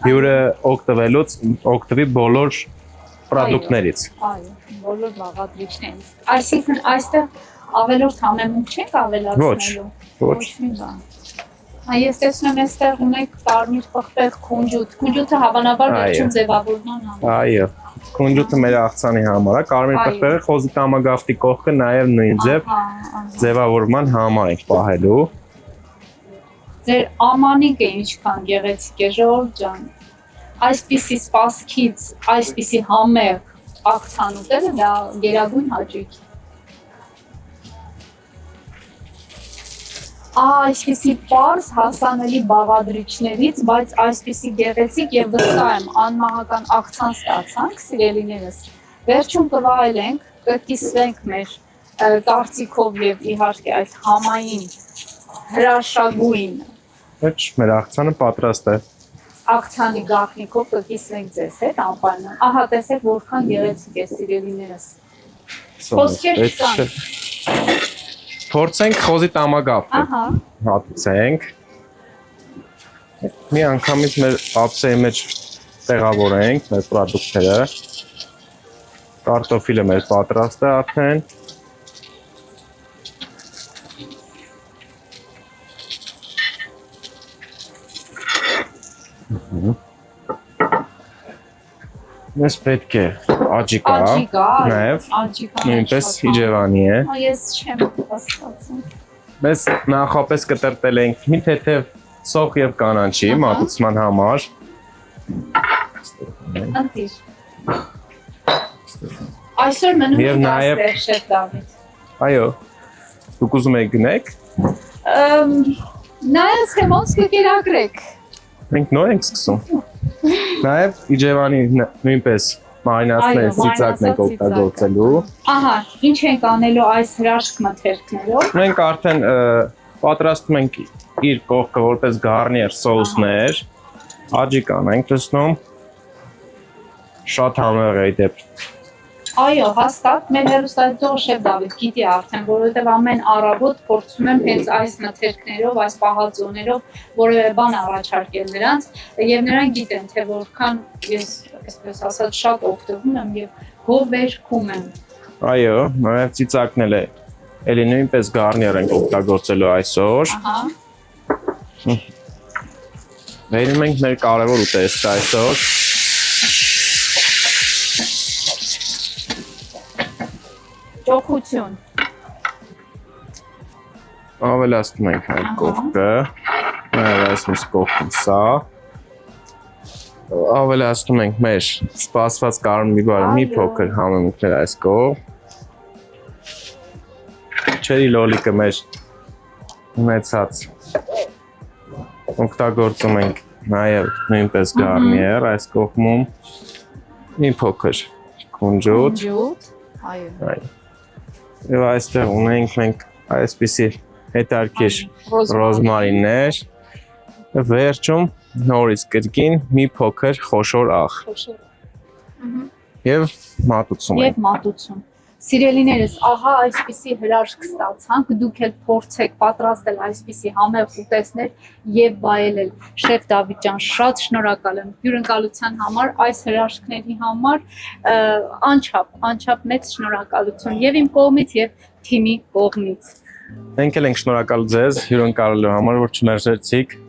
հյուրը օգտվի բոլոր պրոդուկտներից։ Այո, բոլոր բաղադրիչներից։ Այսինքն այստեղ ավելորդ համեմունք չենք ավելացնելու։ Ոչ։ մի բան։ Ես տեսնում եմ այստեղ ունեք կարմիր պղպեղ քունջուտ։ Քունջուտը հավանաբար վերջում ձևավորման համար։ Այո, քունջուտը մեր աղցանի համար է, կարմիր պղպեղը խոզի տամագավթի կողքը նաև նույն ձևավորման համար ենք պահելու։ Ձեր ամանիկը ինչքան գեղեցիկ է, Ժողովուրդ ջան։ Այսպիսի սպասքից, այսպիսի համեղ աղցան ուտելը դա գերագույն հաճույք է։ Այսպիսի պարզ հասանելի բաղադրիչներից, բայց այսպիսի գեղեցիկ եւ վստահ եմ անմահական աղցան ստացանք, սիրելիներս։ Վերջում կվայելենք, կկիսվենք մեր կարծիքով եւ իհարկե այդ համային հրաշագույն Ոչ, մեր աղցանը պատրաստ է։ աղցանի գաղտնիքով կկիսվենք ձեզ հետ անպայման։ Ահա տեսեք որքան գեղեցիկ է, սիրելիներս։ Խոսքեր չկան։ Փորձենք խոզի տամագավթը։ Ահա։ Հատուցենք։ Մի անգամից մեր ափսեի մեջ տեղավորենք մեր պրոդուկտները։ Կարտոֆիլը մեր պատրաստ է արդեն։ Մեզ պետք է աջիկա, նաև նույնպես իջևանի է։ Ես չեմ հասկացում։ Մեզ նախապես կտրտել ենք մի թեթև սոխ եւ կանաչի մատուցման համար։ Ընտիր։ Այսօր մնում է այստեղ շեֆ Դավիթ։ Այո։ Դուք ուզում եք գնեք։ Նայած թե ոնց կկերակրեք։ Մենք նոր ենք սկսում։ Նաև իջևանի նույնպես մարինացնել ծիծակն ենք օգտագործելու։ Ահա, ինչ ենք անելու այս հրաշք մթերքներով։ Մենք արդեն պատրաստում ենք իր կողքը որպես գարնիեր սոուսներ։ Աջիկան ենք տեսնում։ Շատ համեղ է դեպ։ Այո, հաստատ մեր հեռուստադիտող շեֆ Դավիթ գիտի արդեն, որովհետև ամեն առավոտ փորձում եմ հենց այս մթերքներով, այս պահածոներով որևէ բան առաջարկել նրանց, եւ նրանք գիտեն, թե որքան ես, այսպես ասած, շատ օգտվում եմ եւ գովերքում եմ։ Այո, նաև ծիծակն էլ է։ Էլի նույնպես գարնիեր ենք օգտագործելու այսօր։ Ահա։ Վերում ենք մեր կարևոր ուտեստը այսօր։ Ճոխություն։ Ավելացնում ենք այդ կողքը, նաև այս մյուս կողքն սա։ Ավելացնում ենք մեր սպասված կարմիրը մի փոքր համեմունքներ այս կողմ։ Չերի լոլիկը մեր ունեցած օգտագործում ենք նաև նույնպես գարնիեր այս կողմում։ Մի փոքր քունջուտ։ Այո։ Եվ այստեղ ունենք մենք այսպիսի հետարքիր ռոզմարիններ, վերջում նորից կրկին մի փոքր խոշոր աղ եւ մատուցում Եվ մատուցում։ Սիրելիներս, ահա այսպիսի հրաշք ստացանք, դուք էլ փորձեք պատրաստել այսպիսի համեղ ուտեստներ եւ վայելել։ Շեֆ Դավիթ ջան, շատ շնորհակալ եմ հյուրընկալության համար, այս հրաշքների համար անչափ մեծ շնորհակալություն եւ իմ կողմից եւ թիմի կողմից։ Մենք էլ ենք շնորհակալ ձեզ հյուրընկալելու համար, որ չմերժեցիք։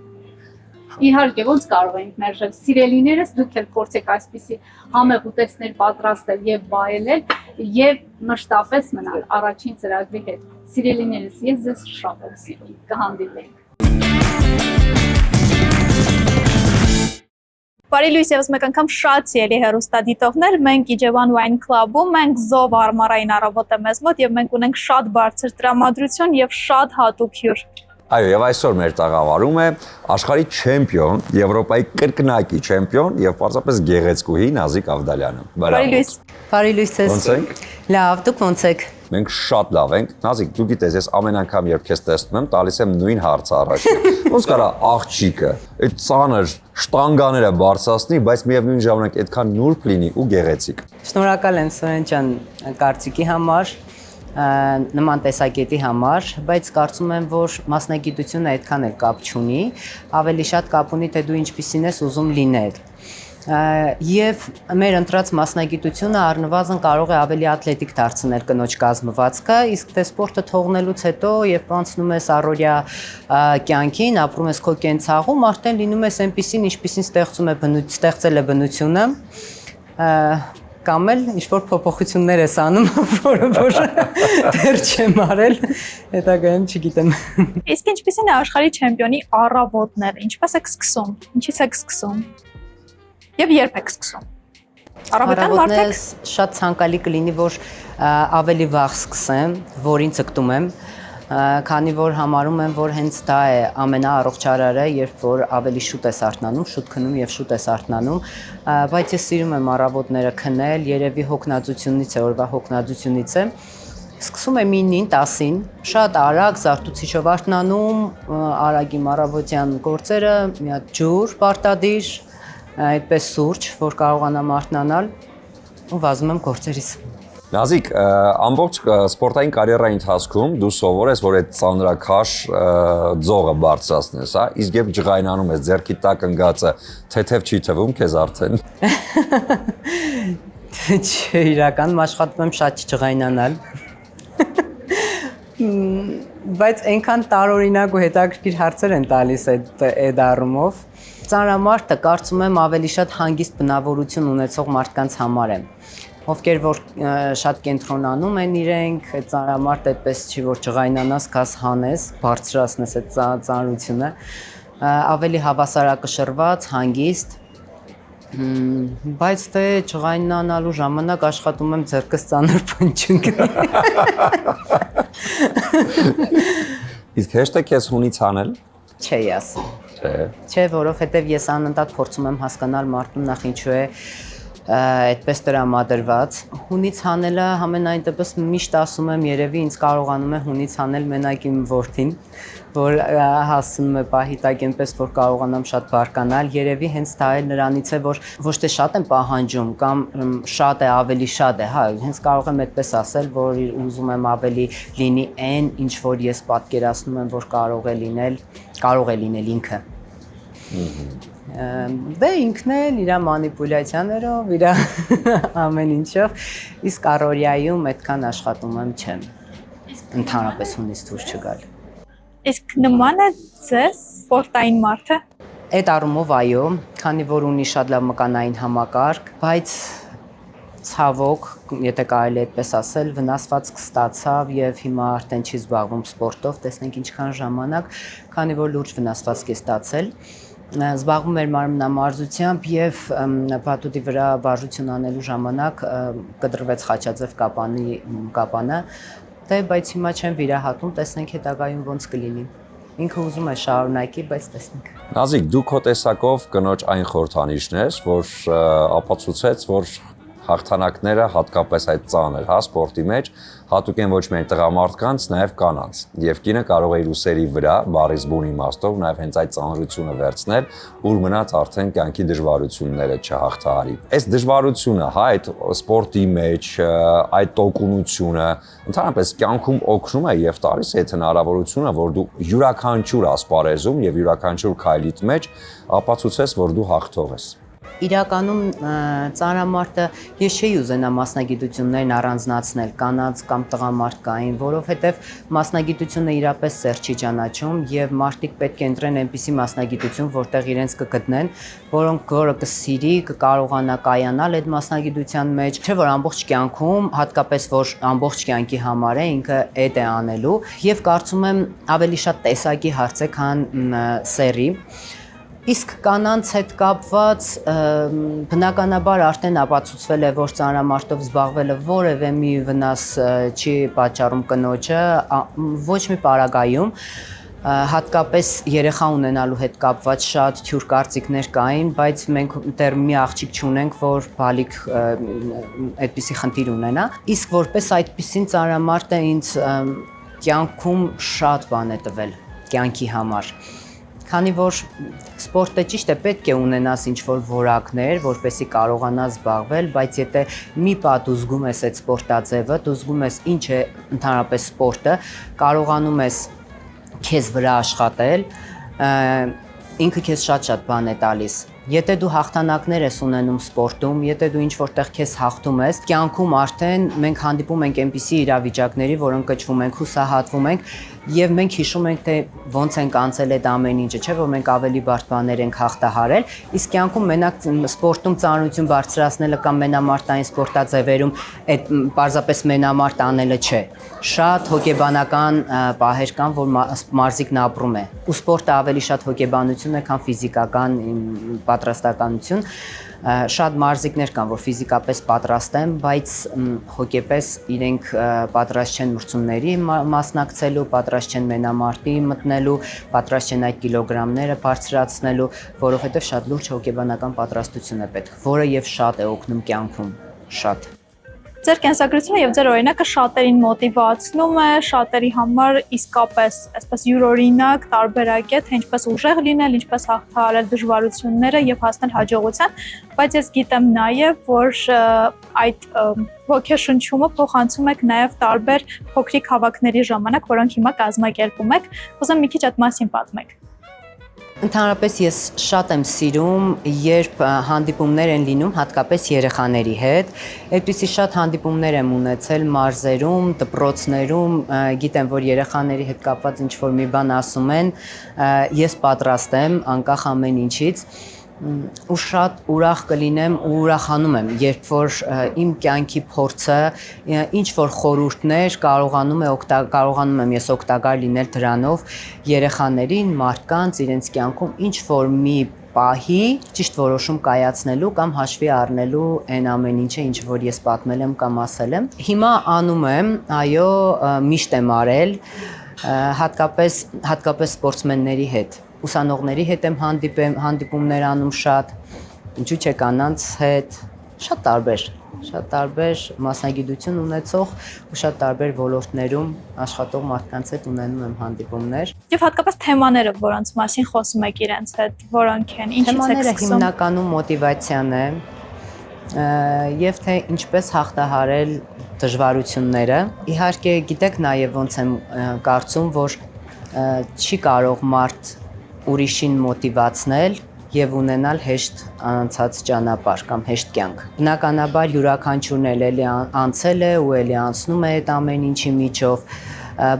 Իհարկե, ոնց կարող ենք մերժել։ Սիրելիներս, դուք էլ փորձեք այսպիսի համեղ ուտեստներ պատրաստել եւ վայելել եւ մշտապես մնալ առաջին ծրագրի հետ։ Սիրելիներս, ես ձեզ շատ եմ սիրում։ Կհանդիպենք։ Բարի լույս եւս մեկ անգամ շատ սիրելի հեռուստադիտողներ, մենք Իջևան Wine Club-ում ենք Զով արմարային առավոտ է մեզ մոտ եւ մենք ունենք շատ բարձր տրամադրություն եւ շատ հատուկ հյուր։ Այո, եւ այսօր մեր տաղավարում է աշխարհի չեմպիոն, Եվրոպայի կրկնակի չեմպիոն եւ պարզապես գեղեցկուհի Նազիկ Ավդալյանը։ Բարի լույս։ Բարի լույս ձեզ։ Ոնց եք։ Լավ, դուք ոնց եք։ Մենք շատ լավ ենք։ Նազիկ, դու գիտես, ես ամեն անգամ երբ քեզ տեսնում եմ, տալիս եմ նույն հարցը առաջ։ Ոնց կարա աղջիկը այդ ծանր շտանգաները բարձրացնի, բայց միևնույն ժամանակ այդքան նուրբ լինի ու գեղեցիկ։ Շնորհակալ եմ Սուրեն ջան կարծիքի համար, նման տեսակետի համար, բայց կարծում եմ, որ մասնագիտությունը այդքան էլ կապ չունի, ավելի շատ կապ ունի, թե դու ինչպիսին ես ուզում լինել։ Եվ մեր ընտրած մասնագիտությունը առնվազն կարող է ավելի ատլետիկ դարձնել կնոջ կազմվածքը, իսկ թե սպորտը թողնելուց հետո, երբ անցնում ես առօրյա կյանքին, ապրում ես քո կենցաղում, արդեն լինում ես այնպիսին, ինչպիսին ստեղծել է բնությունը, կամ էլ ինչ-որ փոփոխություններ ես անում, որը դեռ չեմ արել, հետագայում չգիտեմ։ Իսկ ինչպիսին է աշխարհի չեմպիոնի առավոտները, ինչպես եք սկսում, ինչից եք սկսում եւ երբ եք սկսում։ Առավոտյան մարդիկ շատ ցանկալի կլինի, որ ավելի վաղ սկսեմ, որին ցկտում եմ, քանի որ համարում եմ, որ հենց դա է ամենաառողջարարը, երբ որ ավելի շուտ ես արթնանում, շուտ քնում եւ շուտ ես արթնանում, բայց ես սիրում եմ առավոտները քնել, երևի հոգնածությունից է, օրվա հոգնածությունից է։ Սկսում եմ 9-ին, 10-ին, շատ արագ զարթուցիչով արթնանում, արագ իմ առավոտյան գործերը, մի հատ ջուր պարտադիր, այդպես սուրճ, որ կարողանամ արթնանալ ու վազում եմ գործերից։ Նազիկ, ամբողջ սպորտային կարիերայի ընթացքում դու սովոր ես, որ այդ ծանրակաշ ձողը բարձրացնես, հա, իսկ երբ ջղայնանում ես, ձեռքի տակ ընկածը թեթև չի թվում քեզ արդեն։ Չէ, իրականում աշխատում եմ շատ չջղայնանալ։ Բայց այնքան տարօրինակ ու հետաքրքիր հարցեր են տալիս այդ առումով։ Ծանրամարտը կարծում եմ ավելի շատ հանգիստ բնավորություն ունեցող մարդկանց համար է, ովքեր որ շատ կենտրոնանում են իրենք, այդ ծանրամարտը այդպես չի, որ ջղայնանաս, գաս հանես, բարձրացնես այդ ծանրությունը, ավելի հավասարակշռված, հանգիստ, բայց թե ջղայնանալու ժամանակ աշխատում եմ ձեռքս ծանր փնջուն գնել։ Իսկ հեշտ է քեզ հունից հանել։ Չէ, ասի։ Չէ, որովհետև ես անընդհատ փորձում եմ հասկանալ մարդուն նախ ինչու է այդպես տրամադրված։ Հունից հանելը համենայն դեպս միշտ ասում եմ, երևի ինձ կարողանում է հունից հանել մենակ իմ որդին, որ հասնում է պահի տակ այնպես, որ կարողանամ շատ բարկանալ, երևի հենց դա էլ նրանից է, որ ոչ թե շատ եմ պահանջում կամ շատ է, ավելի շատ է, հա, հենց կարող եմ այդպես ասել, որ ուզում եմ ավելի լինի այն, ինչ որ ես պատկերացնում եմ, որ կարող է լինել ինքը։ Դե ինքն էլ իր մանիպուլյացիաներով, իր ամեն ինչով, իսկ առօրյայում այդքան աշխատում եմ չեմ, ընդհանրապես հունից դուրս չգալ։ Իսկ նման է ձեզ սպորտային մարդը։ Այդ առումով այո, քանի որ ունի շատ լավ մկանային համակարգ, բայց ցավոք, եթե կարելի այդպես ասել, վնասվածք ստացավ եւ հիմա արդեն չի զբաղվում սպորտով, տեսնենք ինչքան ժամանակ, քանի որ լուրջ վնասվածք է ստացել, զբաղվում էր մարմնամարզությամբ եւ բաթուտի վրա վարժություն անելու ժամանակ կտրվեց խաչաձև կապանը, դե բայց հիմա չեմ վիրահատում, տեսնենք հետագայում ոնց կլինի։ Ինքը ուզում է շարունակի, բայց տեսնենք։ Նազիկ, դու քո տեսակով կնոջ այն խորհրդանիշն ես, որ ապացուցեց, որ հաղթանակները հատկապես այդ ծանր, հա, սպորտի մեջ հատուկ են ոչ միայն տղամարդկանց, նաև կանանց։ Եվ կինը կարող է իր ուսերի վրա, բառից բուն իմաստով, նաև հենց այդ ծանրությունը վերցնել, ուր մնաց արդեն կյանքի դժվարությունները չհաղթահարի։ Այս դժվարությունը, հա, այդ սպորտի մեջ, այդ տոկունությունը, ընդհանրապես կյանքում օգնում է եւ տալիս է հնարավորությունը, որ դու յուրաքանչյուր ասպարեզում եւ յուրաքանչյուր քայլիդ մեջ ապացուցես, որ դու հաղթող ես։ Իրականում ծանրամարտը ես չէի ուզենա մասնագիտություններն առանձնացնել կանանց կամ տղամարդկային, որովհետև մասնագիտությունը իրապես սեր չի ճանաչում եւ մարդիկ պետք է ընտրեն այնպիսի մասնագիտություն, որտեղ իրենց կգտնեն, որը կսիրի, կկարողանա կայանալ այդ մասնագիտության մեջ, չէ՞ որ ամբողջ կյանքում, հատկապես որ ամբողջ կյանքի համար է, ինքը այդ է անելու եւ կարծում եմ ավելի շատ տեսակի հարց է, քան սերի։ Իսկ կանանց հետ կապված բնականաբար արդեն ապացուցվել է, որ ծանրամարտով զբաղվելը որևէ մի վնաս չի պատճառում կնոջը, ոչ մի պարագայում, հատկապես երեխա ունենալու հետ կապված շատ թյուր կարծիքներ կային, բայց մենք դեռ մի աղջիկ չունենք, որ բալիկ այդպիսի խնդիր ունենա։ Իսկ որպես այդպիսին ծանրամարտը ինձ կյանքում շատ բան է տվել կյանքի համար։ Քանի որ սպորտը ճիշտ է պետք է ունենաս ինչ-որ որակներ, որպեսզի կարողանաս զբաղվել, բայց եթե մի պատ ուզգում ես այդ սպորտաձևը, դու ուզգում ես ինչ է ընդհանրապես սպորտը, կարողանում ես քեզ վրա աշխատել, ինքը քեզ շատ բան է տալիս։ Եթե դու հաղթանակներ ես ունենում սպորտում, եթե դու ինչ-որտեղ քեզ հաղթում ես, կյանքում արդեն մենք հանդիպում ենք այնպիսի իրավիճակների, որ ընկճվում ենք, հուսահատվում ենք, եւ մենք հիշում ենք, թե ոնց ենք անցել այդ ամեն ինչը, չէ՞ որ մենք ավելի բարդ բաներ ենք հաղթահարել, իսկ կյանքում մենակ սպորտում ծանրություն բարձրացնելը կամ մենամարտային սպորտաձևերում այդ պարզապես մենամարտ անելը չէ։ Շատ հոգեբանական պահեր կան, որ մարզիկն ապրում է։ Ու սպորտը ավելի շատ հոգեբանություն է, քան ֆիզիկական պատրաստականություն։ Շատ մարզիկներ կան, որ ֆիզիկապես պատրաստ են, բայց հոգեպես իրենք պատրաստ չեն մրցումների մասնակցելու, պատրաստ չեն մենամարտի մտնելու, պատրաստ չեն այդ կիլոգրամները բարձրացնելու, որովհետև շատ լուրջ հոգեբանական պատրաստություն է պետք, որը եւ շատ է օգնում կյանքում, շատ։ Ձեր կենսագրությունը եւ ձեր օրինակը շատերին մոտիվացնում է, շատերի համար իսկապես այսպես յուրօրինակ տարբերակ է, թե ինչպես ուժեղ լինել, ինչպես հաղթահարել դժվարությունները եւ հասնել հաջողության, բայց ես գիտեմ նաեւ, որ այդ ոգեշնչումը փոխանցում եք նաեւ տարբեր փոքրիկ հավաքների ժամանակ, որոնք հիմա կազմակերպում եք։ Ուզում մի քիչ այդ մասին պատմեք։ Ընդհանրապես ես շատ եմ սիրում, երբ հանդիպումներ են լինում, հատկապես երեխաների հետ։ Այդպիսի շատ հանդիպումներ եմ ունեցել մարզերում, դպրոցներում, գիտեմ, որ երեխաների հետ կապված ինչ-որ մի բան ասում են, ես պատրաստ եմ, անկախ ամեն ինչից, ու շատ ուրախ կլինեմ ու ուրախանում եմ, երբ որ իմ կյանքի փորձը, ինչ-որ խորհուրդներ կարողանում եմ ես օգտակար լինել դրանով երեխաներին, մարդկանց, իրենց կյանքում ինչ-որ մի պահի ճիշտ որոշում կայացնելու կամ հաշվի առնելու այն ամեն ինչը, ինչ որ ես պատմել եմ կամ ասել եմ։ Հիմա անում եմ, այո, միշտ եմ արել, հատկապես սպորտսմենների հետ։ Ուսանողների հետ եմ հանդիպումներ անում շատ, ինչու՞ չէ կանանց հետ, շատ տարբեր մասնագիտություն ունեցող ու շատ տարբեր ոլորտներում աշխատող մարդկանց հետ ունենում եմ հանդիպումներ։ Եվ հատկապես թեմաները, որոնց մասին խոսում եք իրենց հետ, որոնք են, ինչից եք թեմաները սկսում։ հիմնականում մոտիվացիան է եւ թե ինչպես հաղթահարել դժվարությունները։ Իհարկե գիտեք նաեւ ոնց եմ կարծում, որ չի կարող մարդ ուրիշին մոտիվացնել եւ ունենալ հեշտ անցած ճանապարհ կամ հեշտ կյանք։ Բնականաբար յուրաքանչյուրն էլի անցել է ու էլի անցնում է այդ ամեն ինչի միջով,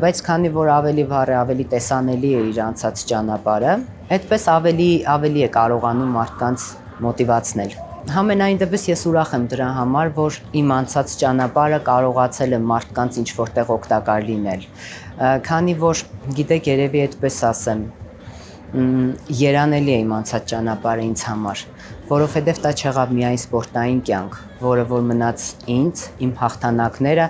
բայց քանի որ ավելի վառ է, ավելի տեսանելի է իր անցած ճանապարհը, այդպես ավելի է կարողանում մարդկանց մոտիվացնել։ Համենայն դեպս ես ուրախ եմ դրա համար, որ իմ անցած ճանապարհը կարողացել է մարդկանց ինչ որտեղ օգտակար լինել։ Քանի որ գիտեք, երևի այդպես ասեմ, երանելի է իմ անցած ճանապարհը ինձ համար, որովհետև դա չեղավ միայն սպորտային կյանք, որը որ մնաց ինձ, իմ հաղթանակները,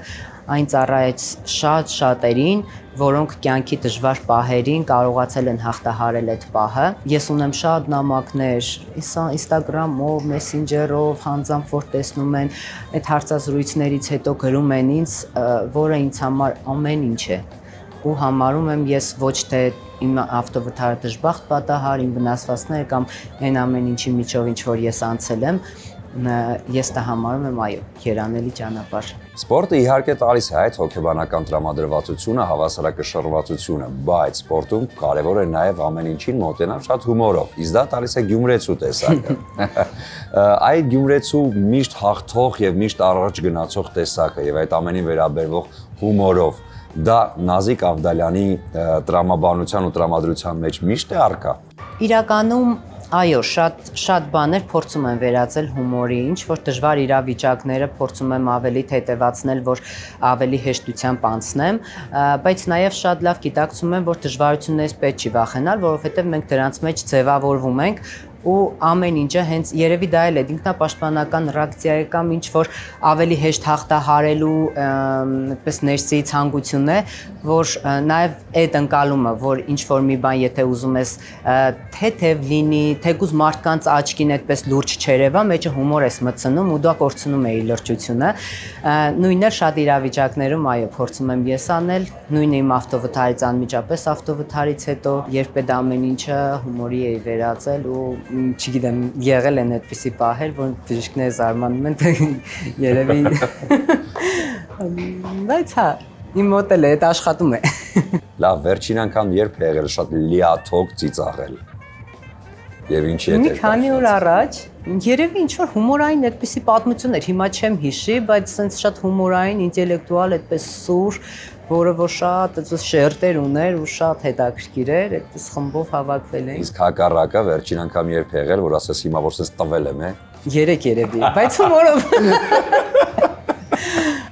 այն ծառայեց շատ շատերին, որոնք կյանքի դժվար պահերին կարողացել են հաղթահարել այդ պահը։ Ես ունեմ շատ նամակներ Instagram-ով, Messenger-ով, հանձամբ որ տեսնում են այդ հարցազրույցներից հետո գրում են ինձ, որը ինձ համար ամեն ինչ է։ Ու համարում եմ ես ոչ թե իմ ավտովթարը դժբախտ պատահար, իմ վնասվածքները կամ այն ամեն ինչի միջով ինչ որ ես անցել եմ, ես դա համարում եմ այո, երանելի ճանապարհ։ Սպորտը իհարկե տալիս է այդ հոգեբանական տրամադրվածությունը, հավասարակշռվածությունը, բայց սպորտում կարևոր է նաև ամեն ինչին մոտենալ շատ հումորով։ Իսկ դա տալիս է գյումրեցու տեսակը։ Այդ գյումրեցու միշտ հաղթող եւ միշտ առաջ գնացող տեսակը եւ այդ ամենին վերաբերվող հումորով դա Նազիկ Ավդալյանի տրամաբանության ու տրամադրության մեջ միշտ է առկա։ Իրականում այո, շատ բաներ փորձում եմ վերածել հումորի, ինչ որ դժվար իրավիճակները փորձում եմ ավելի թեթևացնել, որ ավելի հեշտությամբ անցնեմ, բայց նաև շատ լավ գիտակցում եմ, որ դժվարություններից պետք չի վախենալ, որովհետև մենք դրանց մեջ ձևավորվում ենք ու ամեն ինչը հենց երևի դա էլ է ինքնապաշտպանական ռեակցիա է կամ ինչ որ ավելի հեշտ հաղթահարելու այդպես ներսի ցանկություն է, որ նաև այդ ընկալումը, որ ինչ որ մի բան եթե ուզում ես թեթև լինի, թեկուզ մարդկանց աչքին այդպես լուրջ չերևա, մեջը հումոր ես մտցնում ու դա կորցնում է իր լրջությունը։ Նույնն է շատ իրավիճակներում այո, փորձում եմ ես անել, նույնը իմ ավտովթարից անմիջապես ավտովթարից հետո, երբ այդ ամեն ինչը հումորի էի վերածել ու չգիտեմ, եղել են այդպիսի պահեր, որ բժիշկները զարմանում են, թե երևի բայց հա, իմ մոտ էլ է, այդ աշխատում է։ Լավ, վերջին անգամ երբ է եղել շատ լիաթոք ծիծաղել։ Եվ ինչի է դեր։ Մի քանի օր առաջ երևի ինչ որ հումորային այդպիսի պատմություն էր, հիմա չեմ հիշի, բայց sense շատ հումորային, ինտելեկտուալ, այդպես սուր, որը որ շատ այդպես շերտեր ուներ ու շատ հետաքրքիր էր, այդպես խմբով հավաքվել էին։ Իսկ հակառակը վերջին անգամ երբ է եղել, որ ասես հիմա որ sense տվել եմ, 3 երևի, բայց հումորով։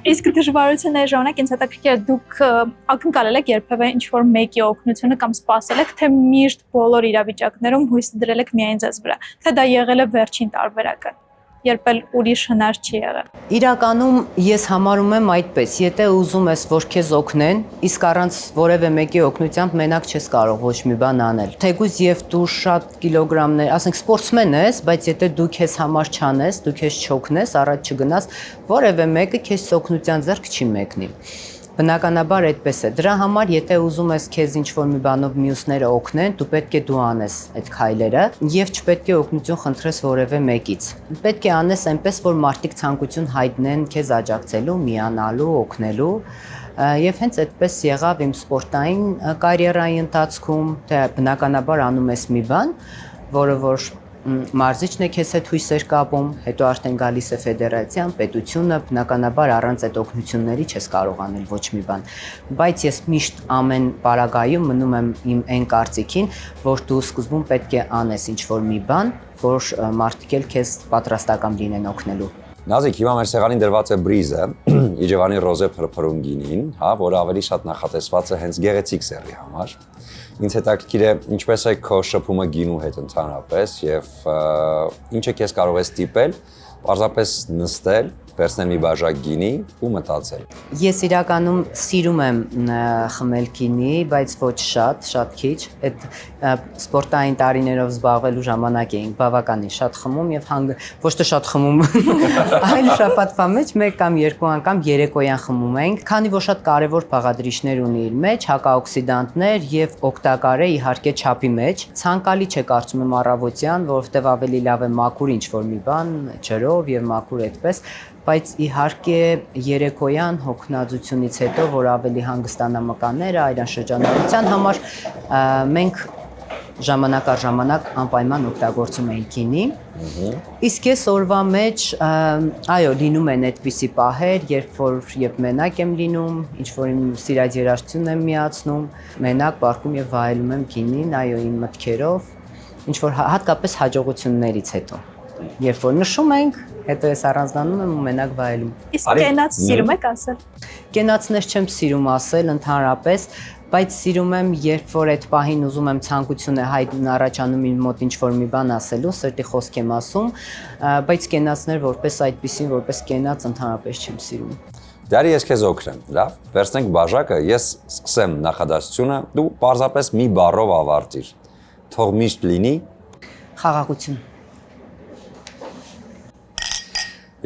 Իսկ դժվարությունների ժամանակ ինձ հետաքրքիր է դուք ակնկալել եք երբևէ ինչ-որ մեկի օգնությունը կամ սպասել եք, թե միշտ բոլոր իրավիճակներում հույս դրել եք միայն ձեզ վրա, թե դա եղել է վերջին տարբերակը, երբ էլ ուրիշ հնար չի եղել։ Իրականում ես համարում եմ այդպես, եթե ուզում ես, որ քեզ օգնեն, իսկ առանց որևէ մեկի օգնությամբ մենակ չես կարող ոչ մի բան անել։ Թեկուզ եւ դու շատ կիլոգրամներ, ասենք սպորտսմեն ես, բայց եթե դու քեզ համար չանես, դու քեզ չօգնես, առաջ չգնաս, որևէ մեկը քեզ օգնության ձեռք չի մեկնի։ Բնականաբար այդպես է։ Դրա համար, եթե ուզում ես քեզ ինչ-որ մի բանով մյուսները օգնեն, դու պետք է դու անես այդ քայլերը եւ չպետք է օգնություն խնդրես որևէ մեկից։ Պետք է անես այնպես, որ մարդիկ ցանկություն հայտնեն քեզ աջակցելու, միանալու, օգնելու։ Եվ հենց այդպես եղավ իմ սպորտային կարիերայի ընթացքում, թե բնականաբար անում ես մի բան, որը որ մարզիչն է քեզ հետ հույսեր կապում, հետո արդեն գալիս է ֆեդերացիան, պետությունը, բնականաբար առանց այդ օգնությունների չես կարող անել ոչ մի բան։ Բայց ես միշտ ամեն պարագայում մնում եմ իմ այն կարծիքին, որ դու սկզբում պետք է անես ինչ-որ մի բան, որ մարդիկ էլ քեզ պատրաստական լինեն օգնելու։ Նազիկ, հիմա մեր սեղանին դրված է բրիզը, Իջևանի ռոզե փրփրուն գինին, հա, որը ավելի շատ նախատեսված է հենց գեղեցիկ սեռի համար։ Ինձ հետաքրքիր է ինչպես է քո շփումը գինու հետ ընդհանրապես եւ ինչ է քեզ կարող է ստիպել պարզապես նստել, վերցնել մի բաժակ գինի ու մտածել։ Ես իրականում սիրում եմ խմել գինի, բայց ոչ շատ քիչ։ Այդ սպորտային տարիներով զբաղվելու ժամանակ էինք բավականին շատ խմում եւ ոչ թե շատ խմում, այլ շաբաթվա մեջ 1 կամ 2 անգամ երեկոյան խմում էինք, քանի որ շատ կարեւոր բաղադրիչներ ունի իր մեջ, հակաօքսիդանտներ եւ օգտակար է իհարկե չափի մեջ։ Ցանկալի չէ կարծում եմ առավոտյան, որովհետեւ ավելի լավ է մաքուր ինչ-որ մի բան, ջրով եւ մաքուր այդպես, բայց իհարկե երեկոյան հոգնածությունից հետո, որ ավելի հանգստանա մկանները, այրան շրջանառության համար, մենք ժամանակ առ ժամանակ անպայման օգտագործում էինք գինի։ Իսկ ես օրվա մեջ, այո, լինում են այդպիսի պահեր, երբ մենակ եմ լինում, ինչ-որ իմ սիրած երաժշտություն եմ միացնում, մենակ պարկում եւ վայելում եմ գինին, այո, իմ մտքերով, ինչ-որ հատկապես հաջողություններից հետո։ Երբ որ նշում ենք, հետո ես առանձնանում եմ ու մենակ վայելում։ Իսկ կենաց սիրում եք ասել։ Կենացներ չեմ սիրում ասել ընդհանրապես, բայց սիրում եմ, երբ որ այդ պահին ուզում եմ ցանկություն է հայտնում առաջանում իմ մոտ ինչ-որ մի բան ասելու, սրտի խոսք եմ ասում, բայց կենացներ որպես այդպեսին, որպես կենաց ընդհանրապես չեմ սիրում։ Դարի ես քեզ օգնեմ, լավ։ Վերցնենք բաժակը, ես սկսեմ նախադասությունը, դու պարզապես մի բառով ավարտիր։ Թող միշտ լինի Խաղաղություն։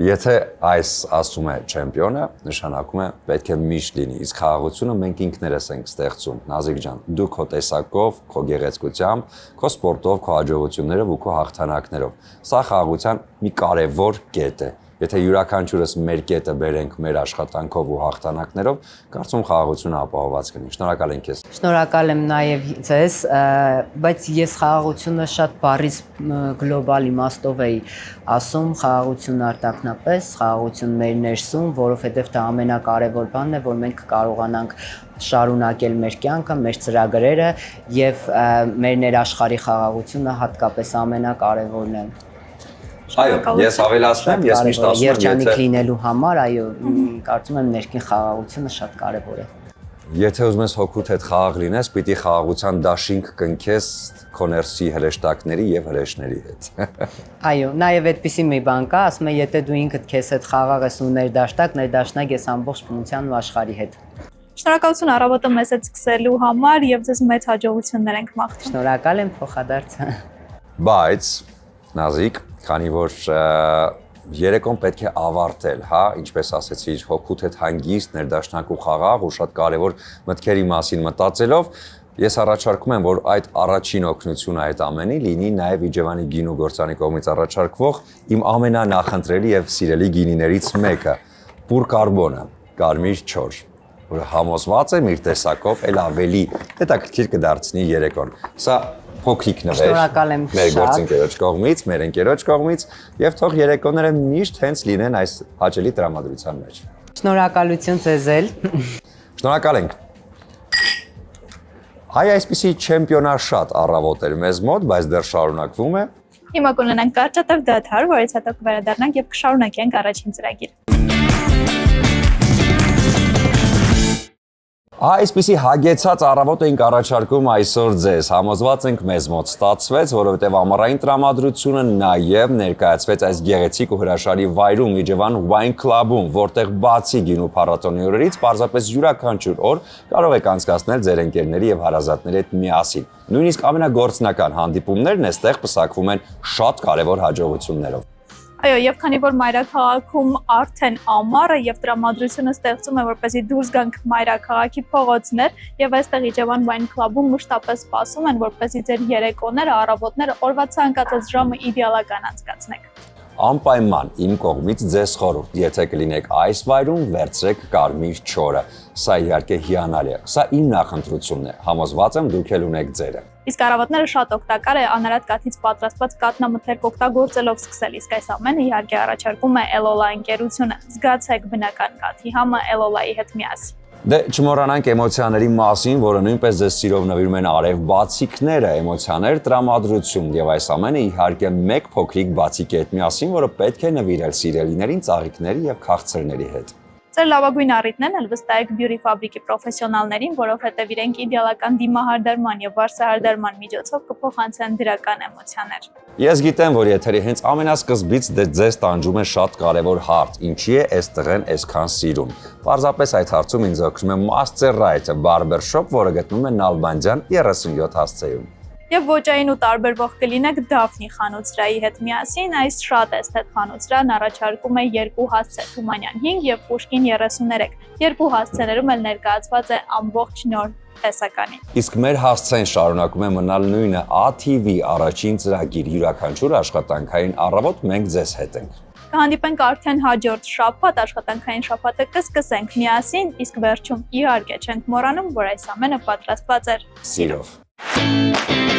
Եթե այս ասում է չեմպիոնը, նշանակում է պետք է միշտ լինի, իսկ խաղաղությունը մենք ինքներս ենք ստեղծում։ Նազիկ ջան, դու քո տեսակով, քո գեղեցկությամբ, քո սպորտով, քո հաջողություններով ու քո հաղթանակներով։ Սա խաղաղության մի կարևոր կետ է։ Եթե յուրաքանչյուրս մեր կետը բերենք մեր աշխատանքով ու հաղթանակներով, կարծում խաղաղությունը ապահովված կլինի։ Շնորհակալ եմ քեզ։ Շնորհակալ եմ նաև ձեզ, բայց ես խաղաղությունը շատ բառից գլոբալ իմաստով էի ասում, խաղաղություն արտակնապես, խաղաղություն մեր ներսում, որովհետև դա ամենակարևոր բանն է, որ մենք կարողանանք շարունակել մեր կյանքը, մեր ծրագրերը եւ մեր ներաշխարհի խաղաղությունը հատկապես ամենակարևորն է։ Այո, ես ավելացնեմ, ես միշտ ասում եմ, երջանիկ լինելու համար, այո, կարծում եմ ներքին խաղաղությունը շատ կարևոր է։ Եթե ուզում ես հոգուդ հետ խաղաղ լինես, պիտի խաղաղության դաշինք կնքես քո ներսի հրեշտակների եւ հրեշների հետ։ Այո, նաեւ այդպիսի մի բան կա, ասում է, եթե դու ինքդ քեզ հետ խաղաղ ես ու ներդաշնակ ես ամբողջ բնության ու աշխարհի հետ։ Շնորհակալություն առավոտը մեզ հետ սկսելու համար եւ ձեզ մեծ հաջողություններ ենք մաղթում։ Շնորհակալ եմ փոխադարձ։ Բայց Նազիկ, քանի որ երեկոն պետք է ավարտել, հա, ինչպես ասեցի, հոգուդ հետ հանգիստ, ներդաշնակ ու խաղաղ ու շատ կարևոր մտքերի մասին մտածելով, ես առաջարկում եմ, որ այդ առաջին օգնությունը այդ ամենի լինի նաև Իջևանի գինու գործանի կողմից առաջարկվող իմ ամենանախընտրելի եւ սիրելի գինիներից մեկը՝ պուր կարբոնը, կարմիր չոր, որը համոզված եմ իր տեսակով էլ ավելի հետաքրքիր կդարձնի երեկոն։ Սա փոքրիկ նվեր մեր գործընկերոջ կողմից, մեր ընկերոջ կողմից եւ թող երեկոները միշտ հենց լինեն այս հաճելի տրամադրության մեջ։ Շնորհակալություն ձեզ էլ։ Շնորհակալ ենք։ Այ այսպիսի չեմպիոնաշատ առավոտ էր մեզ մոտ, բայց դեռ շարունակվում է։ Հիմա կունենանք կարճատև դադար, որից հետո կվերադառնանք եւ կշարունակենք առաջին ծրագիրը։ Այսպիսի հագեցած առավոտ ենք առաջարկում այսօր ձեզ, համոզված ենք մեզ մոտ ստացվեց, որովհետև ամառային տրամադրությունը նաև ներկայացվեց այս գեղեցիկ ու հրաշալի վայրում Իջևան Wine Club-ում, որտեղ բացի գինու փառատոնի օրերից պարզապես յուրաքանչյուր օր կարող եք անցկացնել ձեր ընկերների եւ հարազատների հետ միասին։ Նույնիսկ ամենագործնական հանդիպումներն այստեղ պսակվում են շատ կարևոր հաջողություններով։ Այո, եւ քանի որ մայրաքաղաքում արդեն ամառ է եւ տրամադրությունը ստեղծում է, որպեսզի դուրս գանք մայրաքաղաքի փողոցներ եւ այստեղ Իջևան Wine Club-ում մշտապես սպասում են, որպեսզի ձեր երեկոները, առավոտները օրվա ցանկացած ժամը իդեալական անցկացնեք։ Անպայման իմ կողմից ձեզ խորհուրդ, եթե կլինեք այս վայրում, վերցրեք կարմիր չորը։ Սա իհարկե հիանալի է։ Սա իմ նախընտրությունն է։ Համոզված եմ դուք էլ ունեք ձերը։ Իսկ առավոտները շատ օգտակար է անարատ կաթից պատրաստված կաթնամթերք օգտագործելով սկսել, իսկ այս ամենը իհարկե առաջարկում է Elola ընկերությունը։ Զգացեք բնական կաթի համը Elola-ի հետ միասին։ Դե չմոռանանք էմոցիաների մասին, որը նույնպես ձեզ սիրով նվիրում են արև բացիկները, էմոցիաներ, տրամադրություն եւ այս ամենը իհարկե մեկ փոքրիկ բացիկ է միասին, որը պետք է նվիրել սիրելիներին, ծաղիկների եւ քաղցրների հետ։ Ձեր լավագույն առիթներն էլ վստահեք Beauty Fabric-ի պրոֆեսիոնալներին, որովհետև իրենք իդեալական դիմահարդարման եւ վարսահարդարման միջոցով կփոխանցեն դրական էմոցիաներ։ Ես գիտեմ, որ եթերի հենց ամենասկզբից ձեզ տանջում է շատ կարևոր հարց. ինչի է այս տղեն այսքան սիրում։ Պարզապես այդ հարցում ինձ օգնում է Master Right Barber Shop, որը գտնվում է Նալբանդյան 37 հասցեում։ Եվ ոճային ու տարբերվող կլինեք Daphne խանութսրահի հետ միասին, այս շատ էսթետ խանութսրահն առաջարկում է 2 հասցե Թումանյան 5 եւ Պուշկին 33։ Երկու հասցեներում էլ ներկայացված է ամբողջ նոր տեսականի։ Իսկ մեր հասցեն շարունակում է մնալ նույնը ATV առաջին ծրագիր յուրաքանչյուր աշխատանքային առավոտ մենք ձեզ հետ ենք։ Կհանդիպենք արդեն հաջորդ շաբաթ, աշխատանքային շաբաթը կսկսենք միասին, իսկ վերջում իհարկե չենք մոռանում, որ այս ամենը պատրաստված էր սիրով։